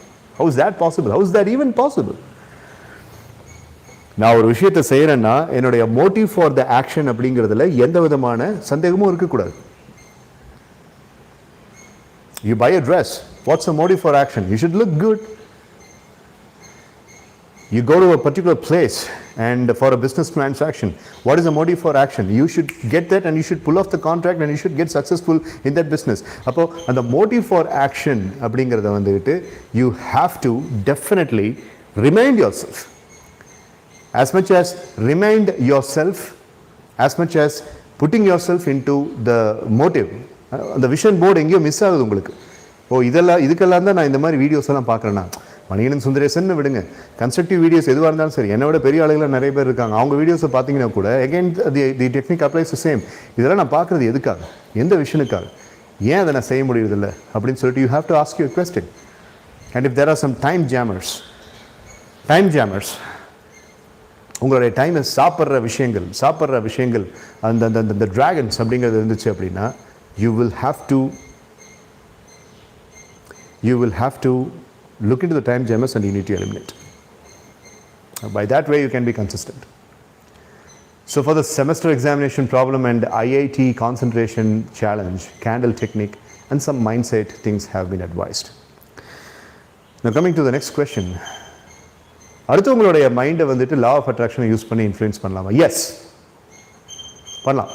How is that possible? How is that even possible? நான் ஒரு விஷயத்தை செய்கிறேன்னா என்னுடைய motive for the action அப்படிங்கிறதுல எந்த விதமான சந்தேகமும் இருக்கக்கூடாது. You buy a dress. What's the motive for action? You should look good. You go to a particular place and for a business transaction. What is the motive for action? You should get that and you should pull off the contract and you should get successful in that business. அப்போ அந்த motive for action அப்படிங்கிறத வந்துட்டு you have to definitely remind yourself. As much as remind yourself, as much as putting yourself into the motive. அந்த vision board எங்கேயோ miss ஆகுது உங்களுக்கு. இதுக்கெல்லாம் தான் நான் இந்த மாதிரி வீடியோஸ் எல்லாம் பார்க்குறேன்னா, மணிகண்டன் சுந்தரேசன் விடுங்க, கன்ஸ்ட்ரக்டிவ் வீடியோஸ் எதுவாக இருந்தாலும் சரி, என்னை விட பெரிய ஆளுகள் நிறைய பேர் இருக்காங்க, அவங்க வீடியோஸை பார்த்தீங்கன்னா கூட again the technique applies the same. இதெல்லாம் நான் பார்க்குறது எதுக்காக, எந்த விஷனுக்காக, ஏன் அதை நான் செய்ய முடியறதில்லை அப்படின்னு சொல்லிட்டு you have to ask your question. And if there are some time jammers, உங்களுடைய டைமை சாப்பிட்ற விஷயங்கள் அந்த ட்ராகன்ஸ் அப்படிங்கிறது இருந்துச்சு அப்படின்னா you will have to look into the time jammers and you need to eliminate. By that way you can be consistent. So for the semester examination problem and IIT concentration challenge, candle technique and some mindset things have been advised. Now coming to the next question. அடுத்தவங்களுடைய மைண்டை வந்துட்டு law of அட்ராக்ஷனை use பண்ணி influence பண்ணலாமா? S, பண்ணலாம்,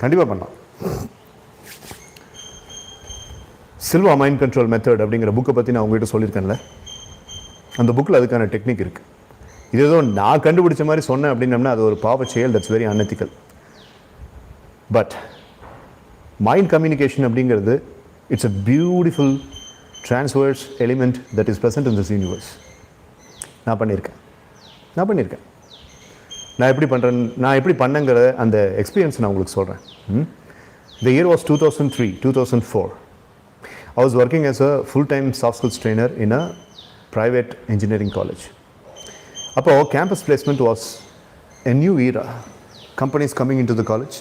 கண்டிப்பாக பண்ணலாம். Silva mind control method அப்படிங்கிற புக்கை பற்றி நான் உங்ககிட்ட சொல்லியிருக்கேன்ல, அந்த புக்கில் அதுக்கான டெக்னிக் இருக்குது. இது ஏதோ நான் கண்டுபிடிச்ச மாதிரி சொன்னேன் அப்படின்னம்னா அது ஒரு பாவ செயல், that's very unethical. But mind communication அப்படிங்கிறது it's a beautiful transverse element that is present in this universe. நான் பண்ணியிருக்கேன். நான் எப்படி பண்ணேங்கிற அந்த எக்ஸ்பீரியன்ஸ் நான் உங்களுக்கு சொல்கிறேன். The year was 2003-2004. I was working as a full-time soft skills trainer in a private engineering college. அப்போ campus placement was a new era. Companies coming into the college.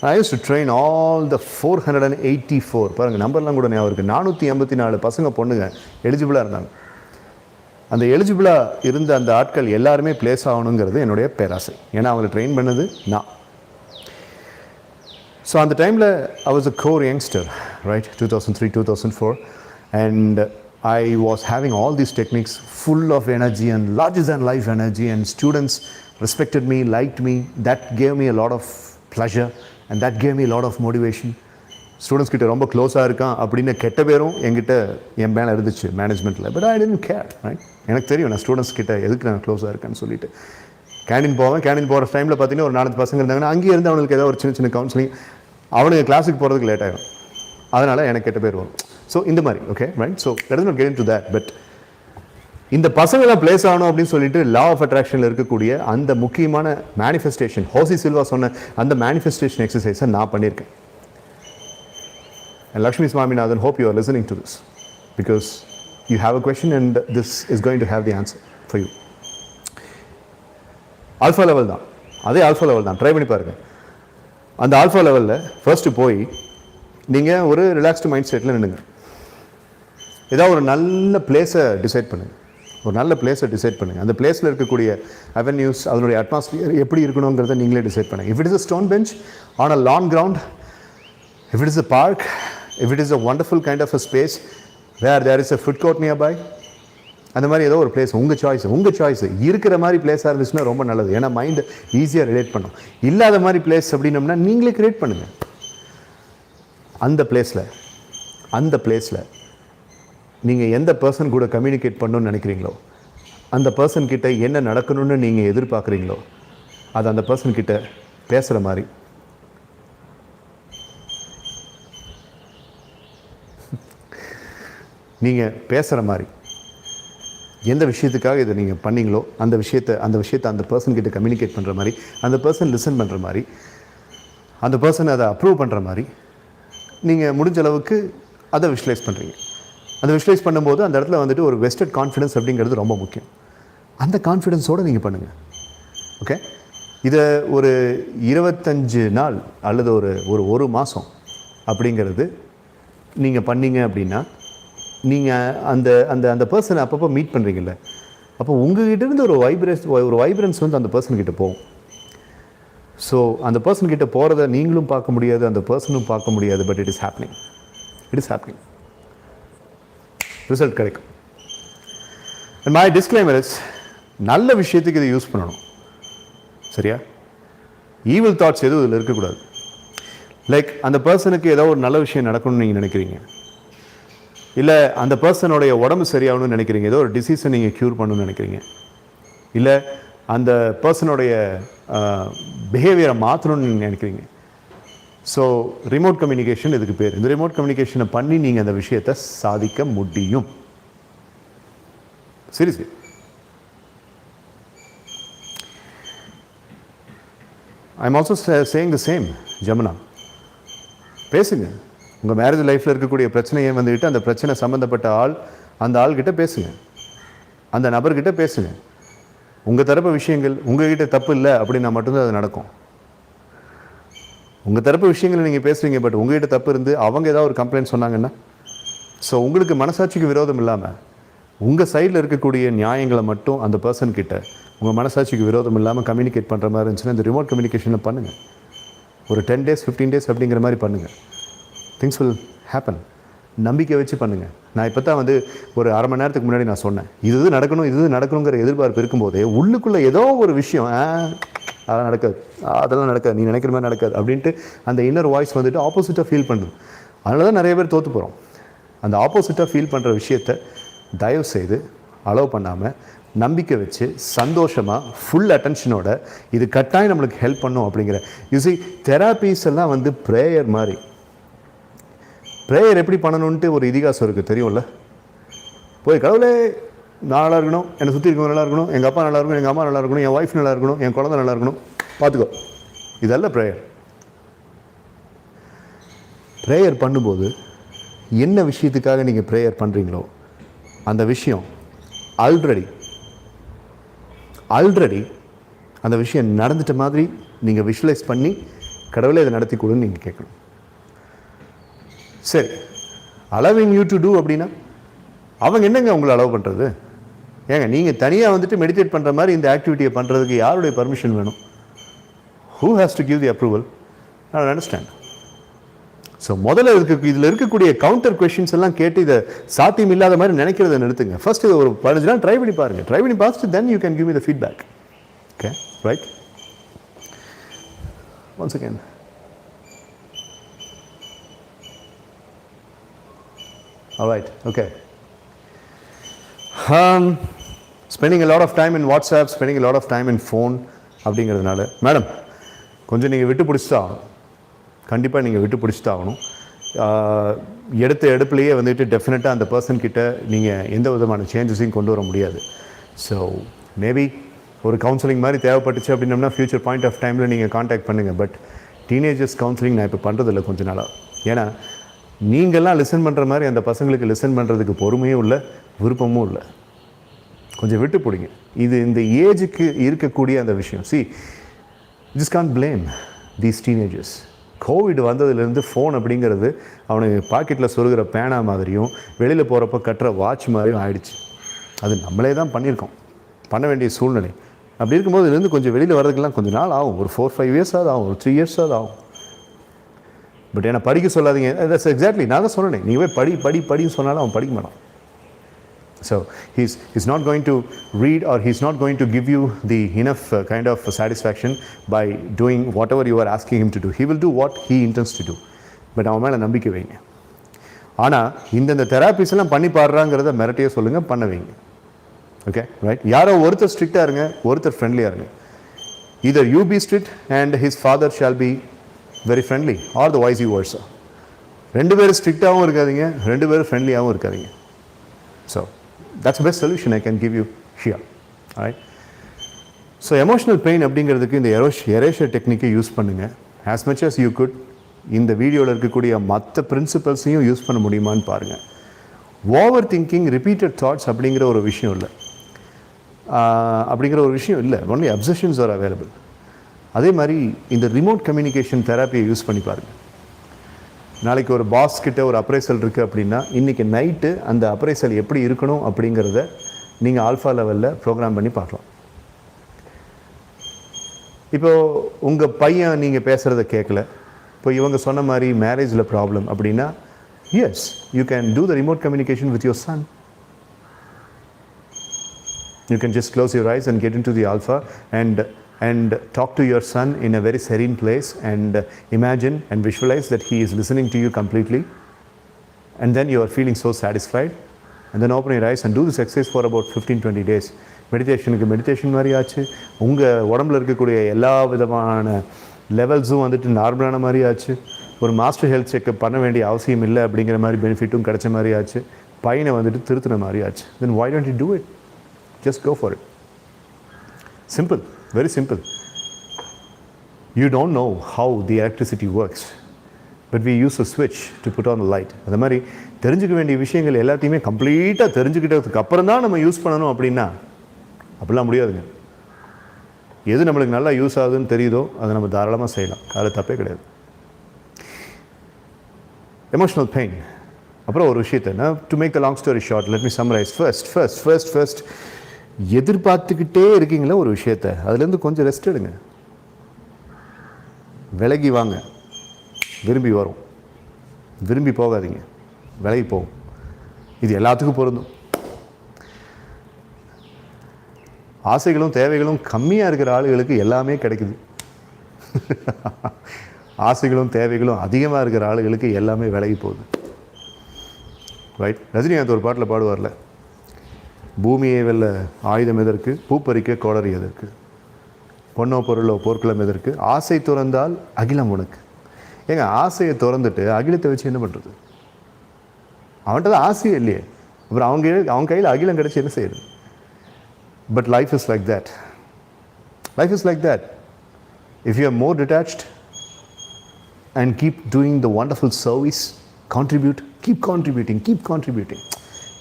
I used to train all the 484, பாருங்கள் நம்பர்லாம் கூட ஞாபகம் இருக்குது, 484 பசங்க பொண்ணுங்க எலிஜிபிளாக இருந்தாங்க. அந்த எலிஜிபிளாக இருந்த அந்த ஆட்கள் எல்லாருமே பிளேஸ் ஆகணுங்கிறது என்னுடைய பேராசை. ஏன்னா அவங்களை ட்ரெயின் பண்ணது நான். ஸோ அந்த டைமில் I was a core youngster, right, 2003-2004, and I was having all these techniques full of energy and larger than life energy, and students respected me, liked me. That gave me a lot of pleasure and that gave me a lot of motivation. Students கிட்ட ரொம்ப க்ளோஸாக இருக்கான் அப்படின்னு கெட்ட பேரும் என்கிட்ட என் மேலே இருந்துச்சு மேனேஜ்மெண்ட்டில். But I tend care, right? எனக்கு தெரியும் நான் ஸ்டூடெண்ட்ஸ் கிட்ட எதுக்கு நான் க்ளோஸாக இருக்கேன்னு சொல்லிட்டு. கேண்டீன் போகிற டைமில் பார்த்தீங்கன்னா ஒரு 4 பசங்க இருந்தாங்கன்னா அங்கேயே இருந்து அவனுக்கு ஏதாவது ஒரு சின்ன சின்ன கவுன்சிலிங், அவனுக்கு கிளாஸுக்கு போகிறதுக்கு லேட் ஆகிடும், அதனால் எனக்கு கெட்ட பேர் வரும். ஸோ இந்த மாதிரி, okay, right? So let us not get into that. But இந்த பசங்களை பிளேஸ் ஆகணும் அப்படின்னு சொல்லிட்டு லா ஆஃப் அட்ராக்ஷனில் இருக்கக்கூடிய அந்த முக்கியமான மேனிஃபெஸ்டேஷன், ஹோசி சில்வா சொன்ன அந்த மேனிஃபெஸ்டேஷன் எக்ஸசைஸை நான் பண்ணியிருக்கேன். And Lakshmi Swaminathan, hope you are listening to this, because you have a question and this is going to have the answer for you. Alpha level தான், அதே ஆல்ஃபா லெவல் தான், ட்ரை பண்ணி பாருங்கள். அந்த ஆல்ஃபா லெவலில் first போய் நீங்கள் ஒரு ரிலாக்ஸ்டு மைண்ட் செட்டில் நின்றுங்க. ஏதாவது ஒரு நல்ல பிளேஸை டிசைட் பண்ணுங்கள், ஒரு நல்ல பிளேஸை டிசைட் பண்ணுங்கள். அந்த பிளேஸில் இருக்கக்கூடிய அவென்யூஸ், அதனுடைய அட்மாஸ்பியர் எப்படி இருக்கணுங்கிறத நீங்களே டிசைட் பண்ணுங்கள். If it is a stone bench on a lawn ground, if it is a park, if it is a wonderful kind of a space where there is a food court nearby, அந்த மாதிரி ஏதோ ஒரு place உங்கள் choice இருக்கிற மாதிரி பிளேஸாக இருந்துச்சுன்னா ரொம்ப நல்லது. ஏன்னா மைண்ட் ஈஸியாக ரிலேட் பண்ணும். இல்லாத மாதிரி பிளேஸ் அப்படின்னம்னா நீங்களே கிரியேட் பண்ணுங்கள். அந்த பிளேஸில் நீங்கள் எந்த பர்சன் கூட கம்யூனிகேட் பண்ணணும்னு நினைக்கிறீங்களோ, அந்த பர்சன் கிட்ட என்ன நடக்கணும்னு நீங்கள் எதிர்பார்க்குறீங்களோ, அது அந்த பர்சன் கிட்ட பேசுகிற மாதிரி, நீங்கள் பேசுகிற மாதிரி, எந்த விஷயத்துக்காக இதை நீங்கள் பண்ணீங்களோ அந்த விஷயத்தை அந்த பர்சன் கிட்ட கம்யூனிகேட் பண்ணுற மாதிரி, அந்த பர்சன் லிசன் பண்ணுற மாதிரி, அந்த பர்சன் அதை அப்ரூவ் பண்ணுற மாதிரி நீங்கள் முடிஞ்ச அளவுக்கு அதை விஷுவலைஸ் பண்ணுறீங்க. அந்த விஷுவலைஸ் பண்ணும்போது அந்த இடத்துல வந்துட்டு ஒரு வெஸ்டட் கான்ஃபிடன்ஸ் அப்படிங்கிறது ரொம்ப முக்கியம். அந்த கான்ஃபிடென்ஸோடு நீங்கள் பண்ணுங்கள். ஓகே, இதை ஒரு 25 நாள் அல்லது ஒரு மாதம் அப்படிங்கிறது நீங்கள் பண்ணீங்க அப்படின்னா, நீங்கள் அந்த அந்த அந்த பர்சனை அப்பப்போ மீட் பண்ணுறீங்கல்ல, அப்போ உங்கள்கிட்டேருந்து ஒரு வைப்ரன்ஸ் வந்து அந்த பர்சன்கிட்ட போகும். ஸோ அந்த பர்சன்கிட்ட போகிறத நீங்களும் பார்க்க முடியாது, அந்த பர்சனும் பார்க்க முடியாது. But it is happening. Result கிடைக்கும். அண்ட் மை டிஸ்க்ளைமர் இஸ், நல்ல விஷயத்துக்கு இதை யூஸ் பண்ணணும், சரியா? ஈவில் தாட்ஸ் எதுவும் இதில் இருக்கக்கூடாது. லைக் அந்த பர்சனுக்கு ஏதோ ஒரு நல்ல விஷயம் நடக்கணும்னு நீங்கள் நினைக்கிறீங்க, இல்லை அந்த பர்சனுடைய உடம்பு சரியாகணும்னு நினைக்கிறீங்க, ஏதோ ஒரு டிசீஸை நீங்கள் க்யூர் பண்ணணும்னு நினைக்கிறீங்க, இல்லை அந்த பர்சனுடைய பிஹேவியரை மாற்றணும்னு நீங்கள் நினைக்கிறீங்க. ஸோ ரிமோட் கம்யூனிகேஷன் இதுக்கு பேர். இந்த ரிமோட் கம்யூனிகேஷனை பண்ணி நீங்கள் அந்த விஷயத்தை சாதிக்க முடியும். Seriously. I am also saying the same. Jamuna, பேசுங்க. உங்கள் மேரேஜ் லைஃப்பில் இருக்கக்கூடிய பிரச்சனையை வந்துக்கிட்டு அந்த பிரச்சனை சம்மந்தப்பட்ட அந்த ஆள்கிட்ட பேசுங்க, அந்த நபர்கிட்ட பேசுங்க. உங்கள் தரப்பு விஷயங்கள் உங்கள்கிட்ட தப்பு இல்லை அப்படின்னா மட்டும்தான் அது நடக்கும். உங்கள் தரப்பு விஷயங்களை நீங்கள் பேசுகிறீங்க, பட் உங்கள்கிட்ட தப்பு இருந்து அவங்க ஏதாவது ஒரு கம்ப்ளைண்ட் சொன்னாங்கன்னா, ஸோ உங்களுக்கு மனசாட்சிக்கு விரோதம் இல்லாமல் உங்கள் சைடில் இருக்கக்கூடிய நியாயங்களை மட்டும் அந்த பர்சன் கிட்ட உங்கள் மனசாட்சிக்கு விரோதம் இல்லாமல் கம்யூனிகேட் பண்ணுற மாதிரி இருந்துச்சுன்னா இந்த ரிமோட் கம்யூனிகேஷனில் பண்ணுங்கள். ஒரு 10 days 15 days அப்படிங்கிற மாதிரி பண்ணுங்கள். Things will happen. நம்பிக்கை வச்சு பண்ணுங்கள். நான் இப்போ தான் வந்து ஒரு அரை மணி நேரத்துக்கு முன்னாடி நான் சொன்னேன், இது நடக்கணுங்கிற எதிர்பார்ப்பு இருக்கும்போதே உள்ளுக்குள்ளே ஏதோ ஒரு விஷயம், அதெல்லாம் நடக்காது, நீ நினைக்கிற மாதிரி நடக்காது அப்படின்ட்டு அந்த இன்னர் வாய்ஸ் வந்துட்டு ஆப்போசிட்டாக ஃபீல் பண்ணுது. அதனால தான் நிறைய பேர் தோற்று போகிறோம். அந்த ஆப்போசிட்டாக ஃபீல் பண்ணுற விஷயத்தை தயவு செய்து அலோவ் பண்ணாமல் நம்பிக்கை வச்சு சந்தோஷமாக ஃபுல் அட்டென்ஷனோட இது கட்டாயம் நம்மளுக்கு ஹெல்ப் பண்ணும் அப்படிங்கிற யூசி தெராப்பீஸ் எல்லாம் வந்து ப்ரேயர் மாதிரி. ப்ரேயர் எப்படி பண்ணணுன்ட்டு ஒரு இதிகாசம் இருக்குது, தெரியும்ல? போய் கடவுளே நான் நல்லா இருக்கணும், என்னை சுற்றி இருக்கவங்க நல்லா இருக்கணும், எங்கள் அப்பா நல்லா இருக்கணும், எங்கள் அம்மா நல்லா இருக்கணும், என் ஒய்ஃப் நல்லா இருக்கணும், என் குழந்தை நல்லா இருக்கணும், பார்த்துக்கோ. இதெல்லாம் ப்ரேயர். ப்ரேயர் பண்ணும்போது என்ன விஷயத்துக்காக நீங்கள் ப்ரேயர் பண்ணுறீங்களோ அந்த விஷயம் ஆல்ரெடி அந்த விஷயம் நடந்துட்ட மாதிரி நீங்கள் விஷுவலைஸ் பண்ணி கடவுளே இதை நடத்தி கொடுன்னு நீங்கள் கேட்கணும். சரி, அலவிங் யூ டு டூ அப்படின்னா அவங்க என்னங்க உங்களை அலோவ் பண்ணுறது? ஏங்க நீங்கள் தனியாக வந்துட்டு மெடிடேட் பண்ணுற மாதிரி இந்த ஆக்டிவிட்டியை பண்ணுறதுக்கு யாருடைய பர்மிஷன் வேணும்? Who has to give the approval? I understand. So முதல்ல இதில் இருக்கக்கூடிய கவுண்டர் கொஷின்ஸ் எல்லாம் கேட்டு இதை சாத்தியம் இல்லாத மாதிரி நினைக்கிறத நிறுத்துங்க. ஃபர்ஸ்ட் இது ஒரு 15 நாள் ட்ரை பண்ணி பாருங்க. ட்ரை பண்ணி பார்த்துட்டு then you can give me the feedback. Okay, right? Once again, alright, okay. Spending a lot of time in WhatsApp, spending a lot of time in phone அப்படிங்கிறதுனால மேடம் கொஞ்சம் நீங்கள் விட்டு பிடிச்சிட்டு ஆகணும். கண்டிப்பாக நீங்கள் விட்டு பிடிச்சிட்டு ஆகணும். எடுப்புலையே வந்துட்டு டெஃபினட்டாக அந்த பர்சன்கிட்ட நீங்கள் எந்த விதமான சேஞ்சஸையும் கொண்டு வர முடியாது. ஸோ மேபி ஒரு கவுன்சிலிங் மாதிரி தேவைப்பட்டுச்சு அப்படின்னம்னா ஃப்யூச்சர் பாயிண்ட் ஆஃப் டைமில் நீங்கள் காண்டாக்ட் பண்ணுங்கள். பட் டீனேஜர்ஸ் கவுன்சிலிங் நான் இப்போ பண்ணுறதில்ல கொஞ்ச நாளாக. ஏன்னா நீங்கள்லாம் லிசன் பண்ணுற மாதிரி அந்த பசங்களுக்கு லிசன் பண்ணுறதுக்கு பொறுமையும் இல்லை, விருப்பமும் இல்லை. கொஞ்சம் விட்டு பிடிங்க. இது இந்த ஏஜுக்கு இருக்கக்கூடிய அந்த விஷயம். See, just can't blame these teenagers. Covid வந்ததுலேருந்து ஃபோன் அப்படிங்கிறது அவனுக்கு பாக்கெட்டில் சொருகிற பேனா மாதிரியும் வெளியில் போகிறப்ப கட்டுற வாட்ச் மாதிரியும் ஆயிடுச்சு. அது நம்மளே தான் பண்ணியிருக்கோம், பண்ண வேண்டிய சூழ்நிலை. அப்படி இருக்கும்போது இதுலேருந்து கொஞ்சம் வெளியில் வர்றதுக்கெல்லாம் கொஞ்சம் நாள் ஆகும். ஒரு 4-5 years ஆகும், ஒரு 3 years ஆகும். பட் ஏன்னா படிக்க சொல்லாதீங்க. தட்ஸ் எக்ஸாக்ட்லி நான் தான் சொன்னேன். நீங்கள் போய் படின்னு சொன்னாலும் அவன் படிக்க மாட்டான். So he's not going to read, or he's not going to give you the enough kind of satisfaction by doing whatever you are asking him to do. He will do what he intends to do. But அவன் மேலே நம்பிக்கை வைங்க. ஆனால் இந்த தெராபிஸ் எல்லாம் பண்ணி பாடுறாங்கிறத மிரட்டியே சொல்லுங்கள், பண்ண வைங்க. Okay, right? யாரோ ஒருத்தர் ஸ்ட்ரிக்டாக இருங்க, ஒருத்தர் ஃப்ரெண்ட்லியாக இருங்க. either you be strict and his father shall be very friendly, or the vice versa. ரெண்டு பேரும் ஸ்ட்ரிக்டாகவும் இருக்காதீங்க, ரெண்டு பேரும் ஃப்ரெண்ட்லியாகவும் இருக்காதீங்க. So that's the best solution I can give you here. Alright? So emotional pain அப்படிங்கிறதுக்கு இந்த erasure technique யூஸ் பண்ணுங்க as much as you could. இந்த வீடியோவில் இருக்கக்கூடிய மற்ற பிரின்சிபல்ஸையும் யூஸ் பண்ண முடியுமான்னு பாருங்கள். ஓவர் திங்கிங், ரிப்பீட்டட் தாட்ஸ் அப்படிங்கிற ஒரு விஷயம் இல்லை. Only obsessions are available. அதே மாதிரி இந்த ரிமோட் கம்யூனிகேஷன் தெராப்பியை யூஸ் பண்ணி பாருங்கள். நாளைக்கு ஒரு பாஸ் கிட்ட ஒரு அப்ரைசல் இருக்குது அப்படின்னா இன்றைக்கி நைட்டு அந்த அப்ரைசல் எப்படி இருக்கணும் அப்படிங்கிறத நீங்கள் ஆல்ஃபா லெவலில் ப்ரோக்ராம் பண்ணி பார்க்கலாம். இப்போது உங்கள் பையன் நீங்கள் பேசுகிறத கேட்கல, இப்போ இவங்க சொன்ன மாதிரி மேரேஜில் ப்ராப்ளம் அப்படின்னா, yes, you can do the remote communication with your son. You can just close your eyes and get into the alpha and talk to your son in a very serene place and imagine and visualize that he is listening to you completely, and then you are feeling so satisfied, and then open your eyes and do this exercise for about 15-20 days. Meditation மாதிரி ஆச்சு. உங்கள் உடம்புல இருக்கக்கூடிய எல்லா விதமான லெவல்ஸும் வந்துட்டு நார்மலான மாதிரி ஆச்சு. ஒரு மாஸ்டர் ஹெல்த் செக்அப் பண்ண வேண்டிய அவசியம் இல்லை அப்படிங்கிற மாதிரி பெனிஃபிட்டும் கிடைச்ச மாதிரி ஆச்சு. பையனை வந்துட்டு திருத்தின மாதிரி ஆச்சு. Then why don't you do it? Just go for it. Simple, very simple. You don't know how the electricity works, but we use a switch to put on the light. அந்த மாதிரி தெரிஞ்சுக்க வேண்டிய விஷயங்கள் எல்லாத்தையுமே கம்ப்ளீட்டாக தெரிஞ்சுக்கிட்டதுக்கு அப்புறம் தான் நம்ம யூஸ் பண்ணணும் அப்படின்னா அப்படிலாம் முடியாதுங்க. எது நம்மளுக்கு நல்லா யூஸ் ஆகுதுன்னு தெரியுதோ அதை நம்ம தாராளமாக செய்யலாம், அதில் தப்பே கிடையாது. Emotional pain. அப்புறம் ஒரு விஷயத்தை to make the long story short, let me summarise. First எதிர்பார்த்துக்கிட்டே இருக்கீங்களா ஒரு விஷயத்தை, அதுலேருந்து கொஞ்சம் ரெஸ்ட் எடுங்க, விலகி வாங்க. விரும்பி வரும், விரும்பி போகாதீங்க, விலகி போகும். இது எல்லாத்துக்கும் பொருந்தும். ஆசைகளும் தேவைகளும் கம்மியாக இருக்கிற ஆளுகளுக்கு எல்லாமே கிடைக்குது. ஆசைகளும் தேவைகளும் அதிகமாக இருக்கிற ஆளுகளுக்கு எல்லாமே விலகி போகுது. ரைட்? ரஜினிகாந்த் ஒரு பாட்டில் பாடுவார்ல, பூமியை வெல்ல ஆயுதம் எதற்கு, பூப்பறிக்க கோடரி எதற்கு, பொன்னோ பொருளோ போர்க்களம் எதற்கு, ஆசை துறந்தால் அகிலம் உனக்கு. ஏங்க, ஆசையை திறந்துட்டு அகிலத்தை வச்சு என்ன பண்ணுறது? அவன்கிட்ட தான் ஆசையே இல்லையே, அப்புறம் அவங்க கையில் அகிலம் கிடச்சி என்ன செய்யுது? But life is like that. Life is like that. If you are more detached and keep doing the wonderful service, contribute, keep contributing.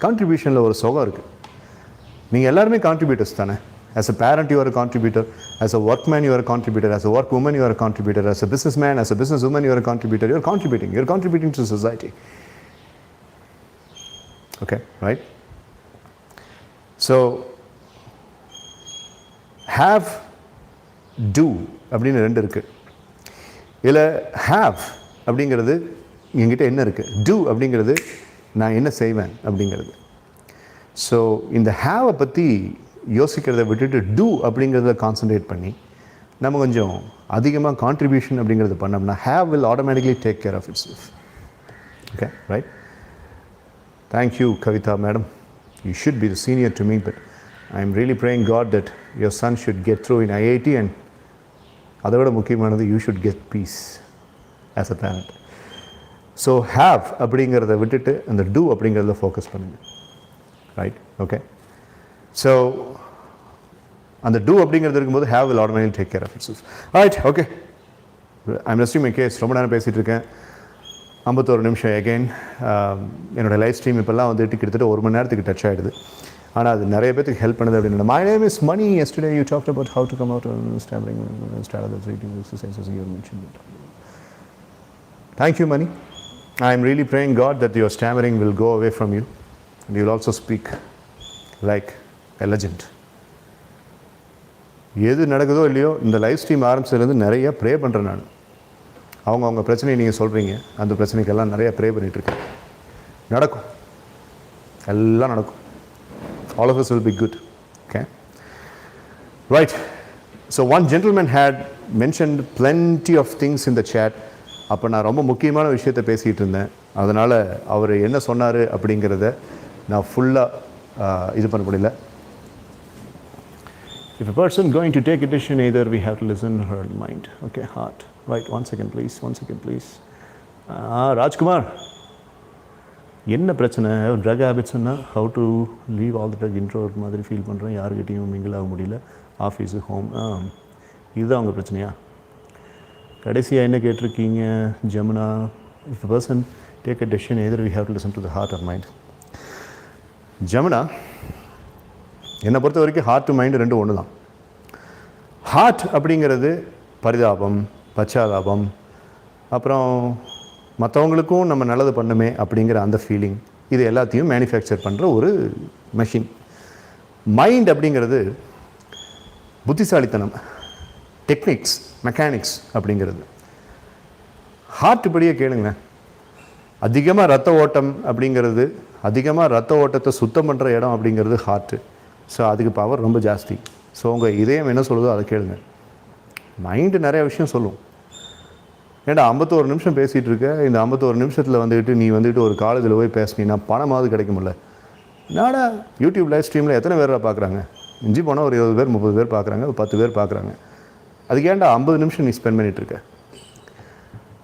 Contributionல ஒரு சுகம் இருக்குது. நீங்கள் எல்லாருமே கான்ட்ரிபியூட்டர்ஸ் தானே. As a parent you are a contributor, as a workman you are a contributor, as a workwoman you are a contributor, as a businessman, as a businesswoman you are a contributor. You are contributing to society. Okay, right? So have, do அப்படின்னு ரெண்டு இருக்குது. இதில் have அப்படிங்கிறது என்கிட்ட என்ன இருக்குது, two அப்படிங்கிறது நான் என்ன செய்வேன் அப்படிங்கிறது. ஸோ இந்த ஹேவை பற்றி யோசிக்கிறத விட்டுட்டு டூ அப்படிங்கிறத கான்சன்ட்ரேட் பண்ணி நம்ம கொஞ்சம் அதிகமாக கான்ட்ரிபியூஷன் அப்படிங்கிறது பண்ணோம்னா have will automatically take care of itself. Okay, right. Thank you Kavitha madam. You should be the senior to me, but I am really praying God that your son should get through in IIT, and அதை விட முக்கியமானது you should get peace as a parent. So have அப்படிங்கிறத விட்டுட்டு அந்த do அப்படிங்கிறத focus பண்ணுங்க. Right, okay. So அந்த do அப்படிங்கிறது இருக்கும்போது have will automatically take care of itself. Right, okay. I am resting my case. ரொம்ப நேரம் பேசிகிட்டு இருக்கேன். 51 நிமிஷம் அகெயின். என்னோடய லைவ் ஸ்ட்ரீம் இப்போல்லாம் வந்துட்டு கிட்டத்தட்ட 1 மணி நேரத்துக்கு டச் ஆகிடுது. ஆனால் அது நிறைய பேருக்கு ஹெல்ப் பண்ணுது அப்படின்னு. My name is Mani. Yesterday you talked about how to come out stammering start the reading exercises you mentioned. Thank you, Mani. I am really praying God that your stammering will go away from you and you will also speak like a legend. எது நடக்குதோ இல்லையோ இந்த live stream ஆரம்பிச்சதுலேருந்து நிறைய pray பண்ணுறேன் நான். அவங்க பிரச்சனையை நீங்கள் சொல்கிறீங்க, அந்த பிரச்சனைக்கெல்லாம் நிறைய ப்ரே பண்ணிகிட்ருக்கேன். நடக்கும், எல்லாம் நடக்கும். All of us will be good. Okay? Right. So one gentleman had mentioned plenty of things in the chat. அப்போ நான் ரொம்ப முக்கியமான விஷயத்தை பேசிகிட்டு இருந்தேன். அதனால் அவர் என்ன சொன்னார் அப்படிங்கிறத நான் ஃபுல்லாக இது பண்ண முடியல. If a person going to take a decision, either we have to listen her mind. Okay, heart. Right, one second please. Rajkumar, என்ன பிரச்சனை? ட்ரக் ஹேபிட்ஸ்னா how to leave all the drug introvert மாதிரி ஃபீல் பண்ணுறேன். யாருக்கிட்டையும் மிங்கிள் ஆக முடியல. Office, home, இதுதான் அவங்க பிரச்சனையா? கடைசியாக என்ன கேட்டிருக்கீங்க Jamuna? If a person take a decision, either we have to listen to the heart or mind. Jamuna, என்னை பொறுத்த வரைக்கும் ஹார்ட் டு மைண்டு ரெண்டும் ஒன்று தான். ஹார்ட் அப்படிங்கிறது பரிதாபம், பச்சாதாபம், அப்புறம் மற்றவங்களுக்கும் நம்ம நல்லது பண்ணுமே அப்படிங்கிற அந்த ஃபீலிங், இது எல்லாத்தையும் மேனுஃபேக்சர் பண்ணுற ஒரு மெஷின். மைண்ட் அப்படிங்கிறது புத்திசாலித்தனம், டெக்னிக்ஸ், மெக்கானிக்ஸ் அப்படிங்கிறது. ஹார்ட் படியே கேளுங்களேன். அதிகமாக ரத்த ஓட்டம் அப்படிங்கிறது, அதிகமாக ரத்த ஓட்டத்தை சுத்தம் பண்ணுற இடம் அப்படிங்கிறது ஹார்ட்டு. ஸோ அதுக்கு பவர் ரொம்ப ஜாஸ்தி. ஸோ உங்கள் இதயம் என்ன சொல்லுதோ அதை கேளுங்க. மைண்டு நிறைய விஷயம் சொல்லும். ஏன்டா 51 நிமிஷம் பேசிகிட்டு இருக்க, இந்த 51 நிமிஷத்தில் வந்துக்கிட்டு நீ வந்துட்டு ஒரு காலேஜில் போய் பேசினீங்கன்னா பணமாவது கிடைக்குமில்ல? நாடா யூடியூப் லைவ் ஸ்ட்ரீமில் எத்தனை பேராக பார்க்குறாங்க? இஞ்சி போனால் ஒரு 20 பேர் 30 பேர் பார்க்குறாங்க, ஒரு 10 பேர் பார்க்குறாங்க. அதுக்கு ஏன்டா 50 நிமிஷம் நீ ஸ்பெண்ட் பண்ணிகிட்ருக்க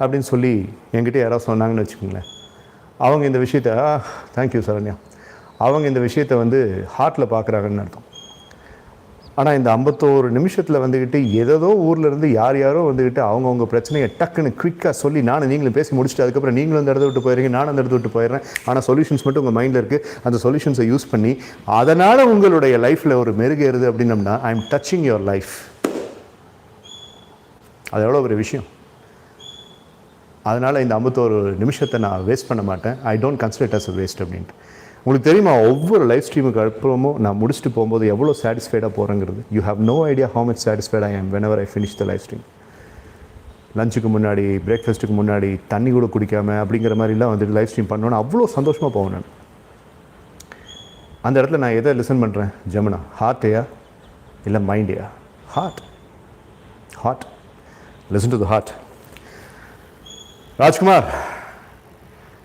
அப்படின்னு சொல்லி என்கிட்ட யாராவது சொன்னாங்கன்னு வச்சுக்கோங்களேன். அவங்க இந்த விஷயத்தை தேங்க்யூ சரண்யா, அவங்க இந்த விஷயத்தை வந்து ஹார்ட்டில் பார்க்குறாங்கன்னு அர்த்தம். ஆனால் இந்த 51 நிமிஷத்தில் வந்துக்கிட்டு ஏதோ ஊர்லேருந்து யாரோ வந்துக்கிட்டு அவங்கவுங்க பிரச்சனையை டக்குன்னு குவிக்காக சொல்லி நீங்களும் பேசி முடிச்சுட்டு அதுக்கப்புறம் நீங்களும் அந்த இடத்த விட்டு போயிடுறீங்க, நானும் அந்த இடத்த விட்டு போயிடுறேன். ஆனால் சொல்யூஷன்ஸ் மட்டும் உங்கள் மைண்டில் இருக்குது. அந்த சொல்யூஷன்ஸை யூஸ் பண்ணி அதனால் உங்களுடைய லைஃப்பில் ஒரு மெருகேறுது அப்படின்னம்னா I am touching your life. அது எவ்வளோ ஒரு விஷயம். அதனால் இந்த 51 நிமிஷத்தை நான் வேஸ்ட் பண்ண மாட்டேன். I don't consider it as a waste அப்படின்ட்டு. உங்களுக்கு தெரியுமா, ஒவ்வொரு லைவ் ஸ்ட்ரீமுக்கு அப்புறமும் நான் முடிச்சுட்டு போகும்போது எவ்வளோ சாட்டிஸ்ஃபைடாக போகிறேங்கிறது. You have no idea how much satisfied I am whenever I finish the live stream. லஞ்சுக்கு முன்னாடி, பிரேக்ஃபாஸ்ட்டுக்கு முன்னாடி தண்ணி கூட குடிக்காமல் அப்படிங்கிற மாதிரிலாம் வந்துட்டு லைவ் ஸ்ட்ரீம் பண்ணோன்னு அவ்வளோ சந்தோஷமாக போவேன் நான். அந்த இடத்துல நான் எதை லிசன் பண்ணுறேன் ஜமுனா? ஹார்ட்டையா இல்லை மைண்டையா? Heart. Listen to the heart. Rajkumar,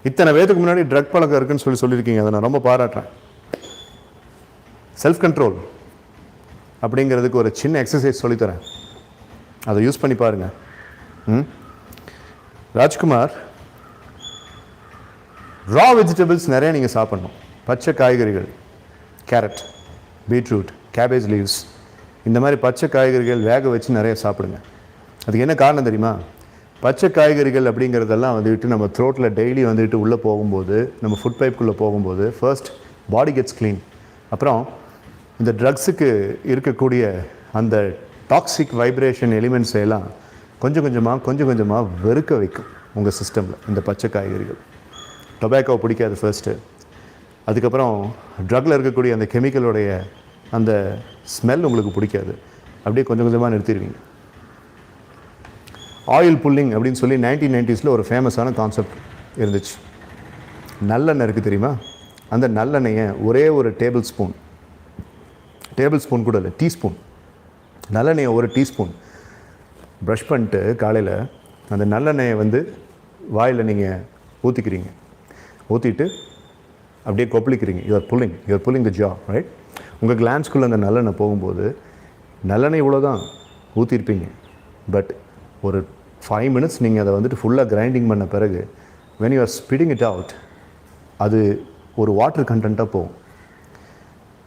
இத்தனை பேருக்கு முன்னாடி ட்ரக் பழக்கம் இருக்குன்னு சொல்லியிருக்கீங்க. அதை நான் ரொம்ப பாராட்டுறேன். செல்ஃப் கண்ட்ரோல் அப்படிங்கிறதுக்கு ஒரு சின்ன எக்ஸசைஸ் சொல்லித்தரேன், அதை யூஸ் பண்ணி பாருங்கள். ராஜ்குமார், ரா வெஜிடபிள்ஸ் நிறைய நீங்கள் சாப்பிட்ணும். பச்சை காய்கறிகள், கேரட், பீட்ரூட், கேபேஜ் லீவ்ஸ், இந்த மாதிரி பச்சை காய்கறிகள் வேக வச்சு நிறைய சாப்பிடுங்க. அதுக்கு என்ன காரணம் தெரியுமா? பச்சை காய்கறிகள் அப்படிங்கிறதெல்லாம் வந்துட்டு நம்ம த்ரோட்டில் டெய்லி வந்துட்டு உள்ளே போகும்போது, நம்ம ஃபுட் பைப்புக்குள்ளே போகும்போது ஃபர்ஸ்ட் பாடி கெட்ஸ் க்ளீன். அப்புறம் இந்த ட்ரக்ஸுக்கு இருக்கக்கூடிய அந்த டாக்ஸிக் வைப்ரேஷன் எலிமெண்ட்ஸ் எல்லாம் கொஞ்சம் கொஞ்சமாக வெறுக்க வைக்கும் உங்கள் சிஸ்டமில் இந்த பச்சை காய்கறிகள். டொபாக்கோ பிடிக்காது ஃபர்ஸ்ட்டு. அதுக்கப்புறம் ட்ரக்கில் இருக்கக்கூடிய அந்த கெமிக்கலுடைய அந்த ஸ்மெல் உங்களுக்கு பிடிக்காது. அப்படியே கொஞ்சம் கொஞ்சமாக நிறுத்திடுவீங்க. ஆயில் புல்லிங் அப்படின்னு சொல்லி 1990s ஒரு ஃபேமஸான கான்செப்ட். இருந்துச்சு. நல்லெண்ணெய் இருக்குது தெரியுமா, அந்த நல்லெண்ணெயை ஒரே ஒரு டேபிள் ஸ்பூன் கூட இல்லை, டீஸ்பூன் நல்லெண்ணெயை ஒரு டீஸ்பூன் ப்ரஷ் பண்ணிட்டு காலையில் அந்த நல்லெண்ணெயை வந்து வாயில் நீங்கள் ஊற்றிக்கிறீங்க. ஊற்றிட்டு அப்படியே கொப்பளிக்கிறீங்க. You're pulling the jaw, right? உங்கள் கிளான்ஸ்குள்ளே அந்த நல்லெண்ணெய் போகும்போது நல்லெண்ணெய் இவ்வளோ தான் ஊற்றிருப்பீங்க. பட் ஒரு 5 minutes நீங்கள் அதை வந்துட்டு ஃபுல்லாக கிரைண்டிங் பண்ண பிறகு when you are spitting it out, அது ஒரு வாட்டர் கண்டென்ட்டாக போகும்.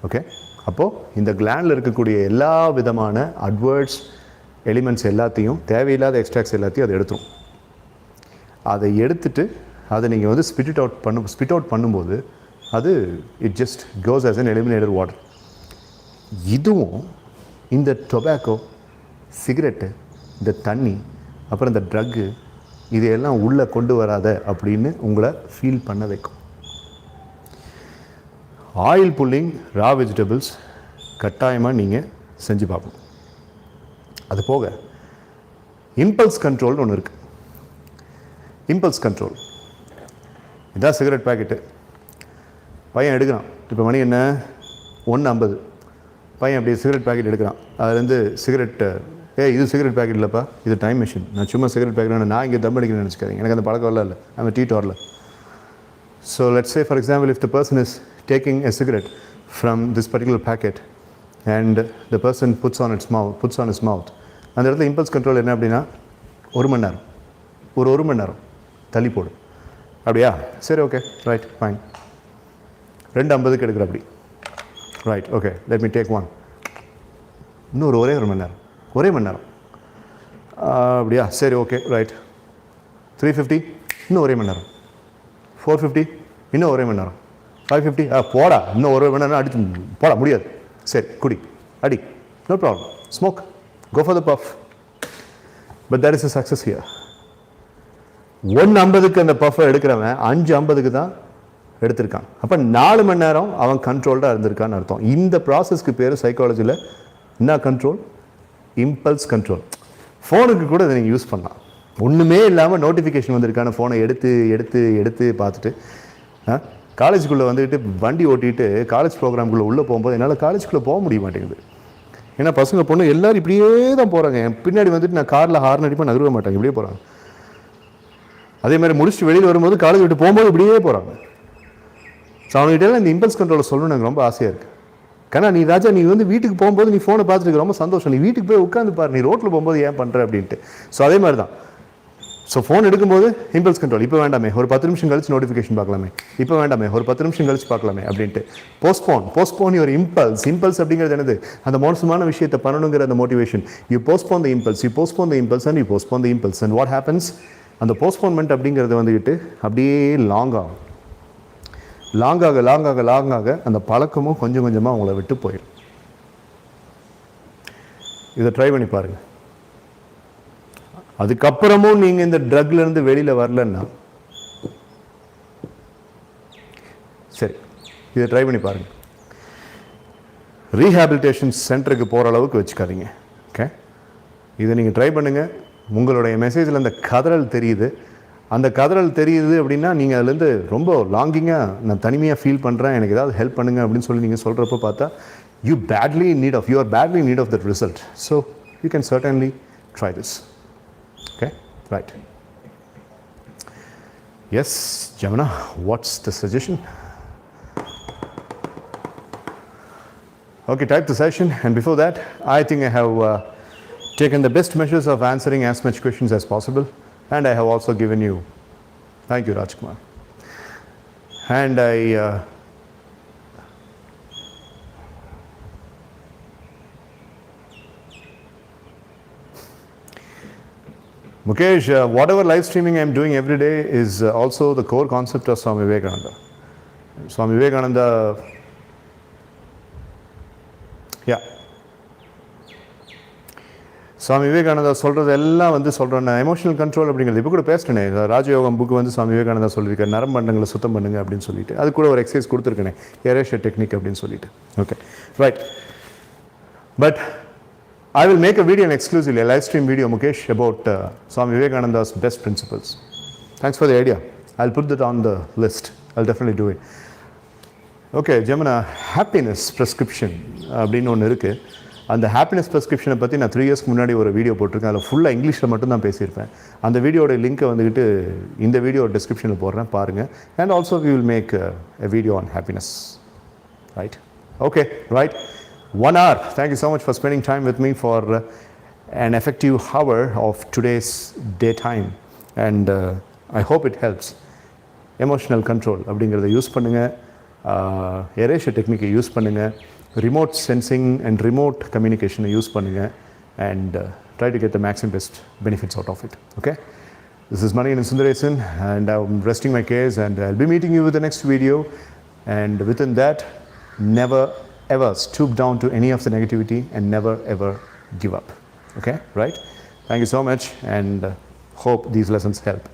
ஓகே, அப்போது இந்த கிளாண்டில் இருக்கக்கூடிய எல்லா விதமான அட்வர்ட்ஸ் எலிமெண்ட்ஸ் எல்லாத்தையும், தேவையில்லாத எக்ஸ்ட்ராக்ட்ஸ் எல்லாத்தையும் அதை எடுத்துரும். அதை எடுத்துட்டு அதை நீங்கள் வந்து ஸ்பிட் அவுட் பண்ணும்போது அது it just cos as an eliminated water. இதுவும் இந்த டொபாக்கோ, சிகரெட்டு, இந்த தண்ணி, அப்புறம் இந்த ட்ரக்கு, இதையெல்லாம் உள்ளே கொண்டு வராத அப்படின்னு உங்களை ஃபீல் பண்ண வைக்கும். ஆயில் புல்லிங், ரா வெஜிடபிள்ஸ் கட்டாயமாக நீங்கள் செஞ்சு பார்க்கணும். அது போக இம்பல்ஸ் கண்ட்ரோல்னு ஒன்று இருக்குது. இம்பல்ஸ் கண்ட்ரோல், இதான் சிகரெட் பேக்கெட்டு, பையன் எடுக்கிறான். இப்போ மணி என்ன, 1:50. பையன் அப்படியே சிகரெட் பேக்கெட் எடுக்கிறான். அதுலேருந்து சிகரெட்டு, இது சிகரெட் பேக்கெட் இல்லைப்பா, இது டைம் மிஷின். நான் சும்மா சிகரெட் பேக்கெட், நான் இங்கே தம் அடிக்கிறேன்னு நினச்சிக்காதீங்க, எனக்கு அந்த பழக்கம் இல்லை. I'm teetotaller. So let's say for example, if the person is taking a cigarette from this particular packet and the person puts on his mouth, அந்த இடத்துல இம்பல்ஸ் கண்ட்ரோல் என்ன அப்படின்னா, 1 மணி நேரம், ஒரு 1 மணி நேரம் தள்ளி போடு. அப்படியா, சரி, ஓகே, ரைட், ஃபைன். 2:50 எடுக்கிற அப்படி, right, okay, let me take 1. இன்னும் ஒரே மணி நேரம், அப்படியா, சரி, ஓகே, ரைட். 3:50, இன்னும் ஒரே மணி நேரம். 4:50, இன்னும் ஒரே மணி நேரம். 5:50, போடா, இன்னும் ஒரு மணி நேரம் அடிச்சு போடா, முடியாது, சரி, குடி, அடி, no problem, smoke, go for the puff. But that is a success here. 1:50 அந்த பஃபை எடுக்கிறவன் 5:50 தான் எடுத்திருக்கான். அப்போ 4 மணி நேரம் அவன் கண்ட்ரோல்டாக இருந்திருக்கான்னு அர்த்தம். இந்த ப்ராசஸ்க்கு பேர் சைக்காலஜியில் என்ன கண்ட்ரோல்? Impulse control. ஃபோனுக்கு கூட இதை நீங்கள் யூஸ் பண்ணலாம். ஒன்றுமே இல்லாமல் நோட்டிஃபிகேஷன் வந்திருக்கான ஃபோனை எடுத்து பார்த்துட்டு, காலேஜுக்குள்ளே வந்துட்டு வண்டி ஓட்டிட்டு காலேஜ் ப்ரோக்ராம்குள்ளே உள்ளே போகும்போது என்னால் காலேஜுக்குள்ளே போக முடிய மாட்டேங்குது. ஏன்னா பசங்க பொண்ணு எல்லோரும் இப்படியே தான் போகிறாங்க. என் பின்னாடி வந்துட்டு நான் காரில் ஹார்ன் அடிப்பேன், நகருவ மாட்டாங்க, இப்படியே போகிறாங்க. அதே மாதிரி முடிச்சுட்டு வெளியில் வரும்போது காலேஜ் விட்டு போகும்போது இப்படியே போகிறாங்க. ஸோ அவங்ககிட்ட இந்த இம்பல்ஸ் கண்ட்ரோலை சொல்லணும்னு எனக்கு ரொம்ப ஆசையாக இருக்குது. கண்ணா, நீ ராஜா, நீ வந்து வீட்டுக்கு போகும்போது நீ ஃபோனை பார்த்துட்டு ரொம்ப சந்தோஷம், நீ வீட்டுக்கு போய் உட்காந்து பாரு, நீ ரோட்டில் போகும்போது ஏன் பண்ணுற அப்படின்ட்டு. ஸோ அதே மாதிரி தான். ஸோ ஃபோன் எடுக்கும்போது இம்பல்ஸ் கண்ட்ரோல், இப்போ வேண்டாமே, ஒரு 10 நிமிஷம் கழிச்சு நோட்டிஃபிகேஷன் பார்க்கலாமே, இப்போ வேண்டாமே, ஒரு 10 நிமிஷம் கழிச்சு பார்க்கலாமே அப்படின்ட்டு. போஸ்ட்போன் யுவர் இம்பல்ஸ் அப்படிங்கிறது என்னது? அந்த மோசமான விஷயத்தை பண்ணணுங்கிற அந்த motivation. You postpone the impulse and you postpone the impulse and what happens? அந்த போஸ்ட்போன்மெண்ட் அப்படிங்கிறது வந்துக்கிட்டு அப்படியே லாங்காக அந்த பழக்கமும் கொஞ்சம் கொஞ்சமாக அவங்கள விட்டு போயிடும். இதை ட்ரை பண்ணி பாருங்கள். அதுக்கப்புறமும் நீங்கள் இந்த ட்ரக்லேருந்து வெளியில் வரலன்னா சரி, இதை ட்ரை பண்ணி பாருங்கள். ரீஹாபிலிட்டேஷன் சென்டருக்கு போகிற அளவுக்கு வச்சுக்காதீங்க. ஓகே, இதை நீங்கள் ட்ரை பண்ணுங்கள். உங்களுடைய மெசேஜில் அந்த கதறல் தெரியுது. அந்த கதறல் தெரியுது அப்படின்னா நீங்கள் அதுலேருந்து ரொம்ப லாங்கிங்காக, நான் தனிமையாக ஃபீல் பண்ணுறேன், எனக்கு ஏதாவது ஹெல்ப் பண்ணுங்கள் அப்படின்னு சொல்லி நீங்கள் சொல்கிறப்ப பார்த்தா you are badly in need of that result. So you can certainly try this. Okay, right. Yes, Jamana, what's the suggestion? Okay, type the session, and before that, I think I have taken the best measures of answering as much questions as possible, and I have also given you, thank you Rajkumar, and I Mukesh, whatever live streaming I am doing every day is also the core concept of Swami Vivekananda. Swami Vivekananda, yeah. Swami Vivekananda சொல்கிறது எல்லாம் வந்து சொல்கிறேன். Emotional control அப்படிங்கிறது இப்போ கூட பேசிட்டேனே, ராஜயோகம் book வந்து Swami Vivekananda சொல்லியிருக்காரு, நரம்பண்டங்களை சுத்தம் பண்ணுங்க அப்படின்னு சொல்லிட்டு. அது கூட ஒரு எக்ஸசைஸ் கொடுத்துருக்கேனே, Erasure Technique அப்படின்னு சொல்லிட்டு. Okay, right. But I will make a video exclusively, a live stream video, Mukesh, about Swami Vivekananda's best principles. Thanks for the idea. I'll put that on the list. I'll definitely do it. Okay, Gemina, happiness prescription அப்படின்னு ஒன்று இருக்குது. அந்த happiness ப்ரெஸ்கிரிப்ஷனை பற்றி நான் 3 இயர்ஸ்க்கு முன்னாடி ஒரு video போட்டிருக்கேன். அதில் ஃபுல்லாக இங்கிலீஷில் மட்டும் தான் பேசியிருப்பேன். அந்த வீடியோட லிங்க்கை வந்துக்கிட்டு இந்த வீடியோ டிஸ்கிரிப்ஷனில் போடுறேன், பாருங்கள். And also we will make a video on happiness. Right? Okay, right. 1 hour. Thank you so much for spending time with me for an effective hour of today's daytime. And I hope it helps. Emotional control அப்படிங்கிறத use பண்ணுங்கள். Erasure technique use பண்ணுங்கள். Remote sensing and remote communication use பண்ணுங்க. And try to get the maximum best benefits out of it. Okay? This is Manikandan Sundaresan, and I'm resting my case, and I'll be meeting you with the next video. And within that, never ever stoop down to any of the negativity, and never ever give up. Okay? Right? Thank you so much, and hope these lessons help.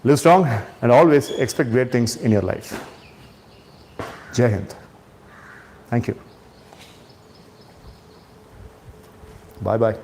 Live strong and always expect great things in your life. Jai Hind. Thank you. Bye-bye.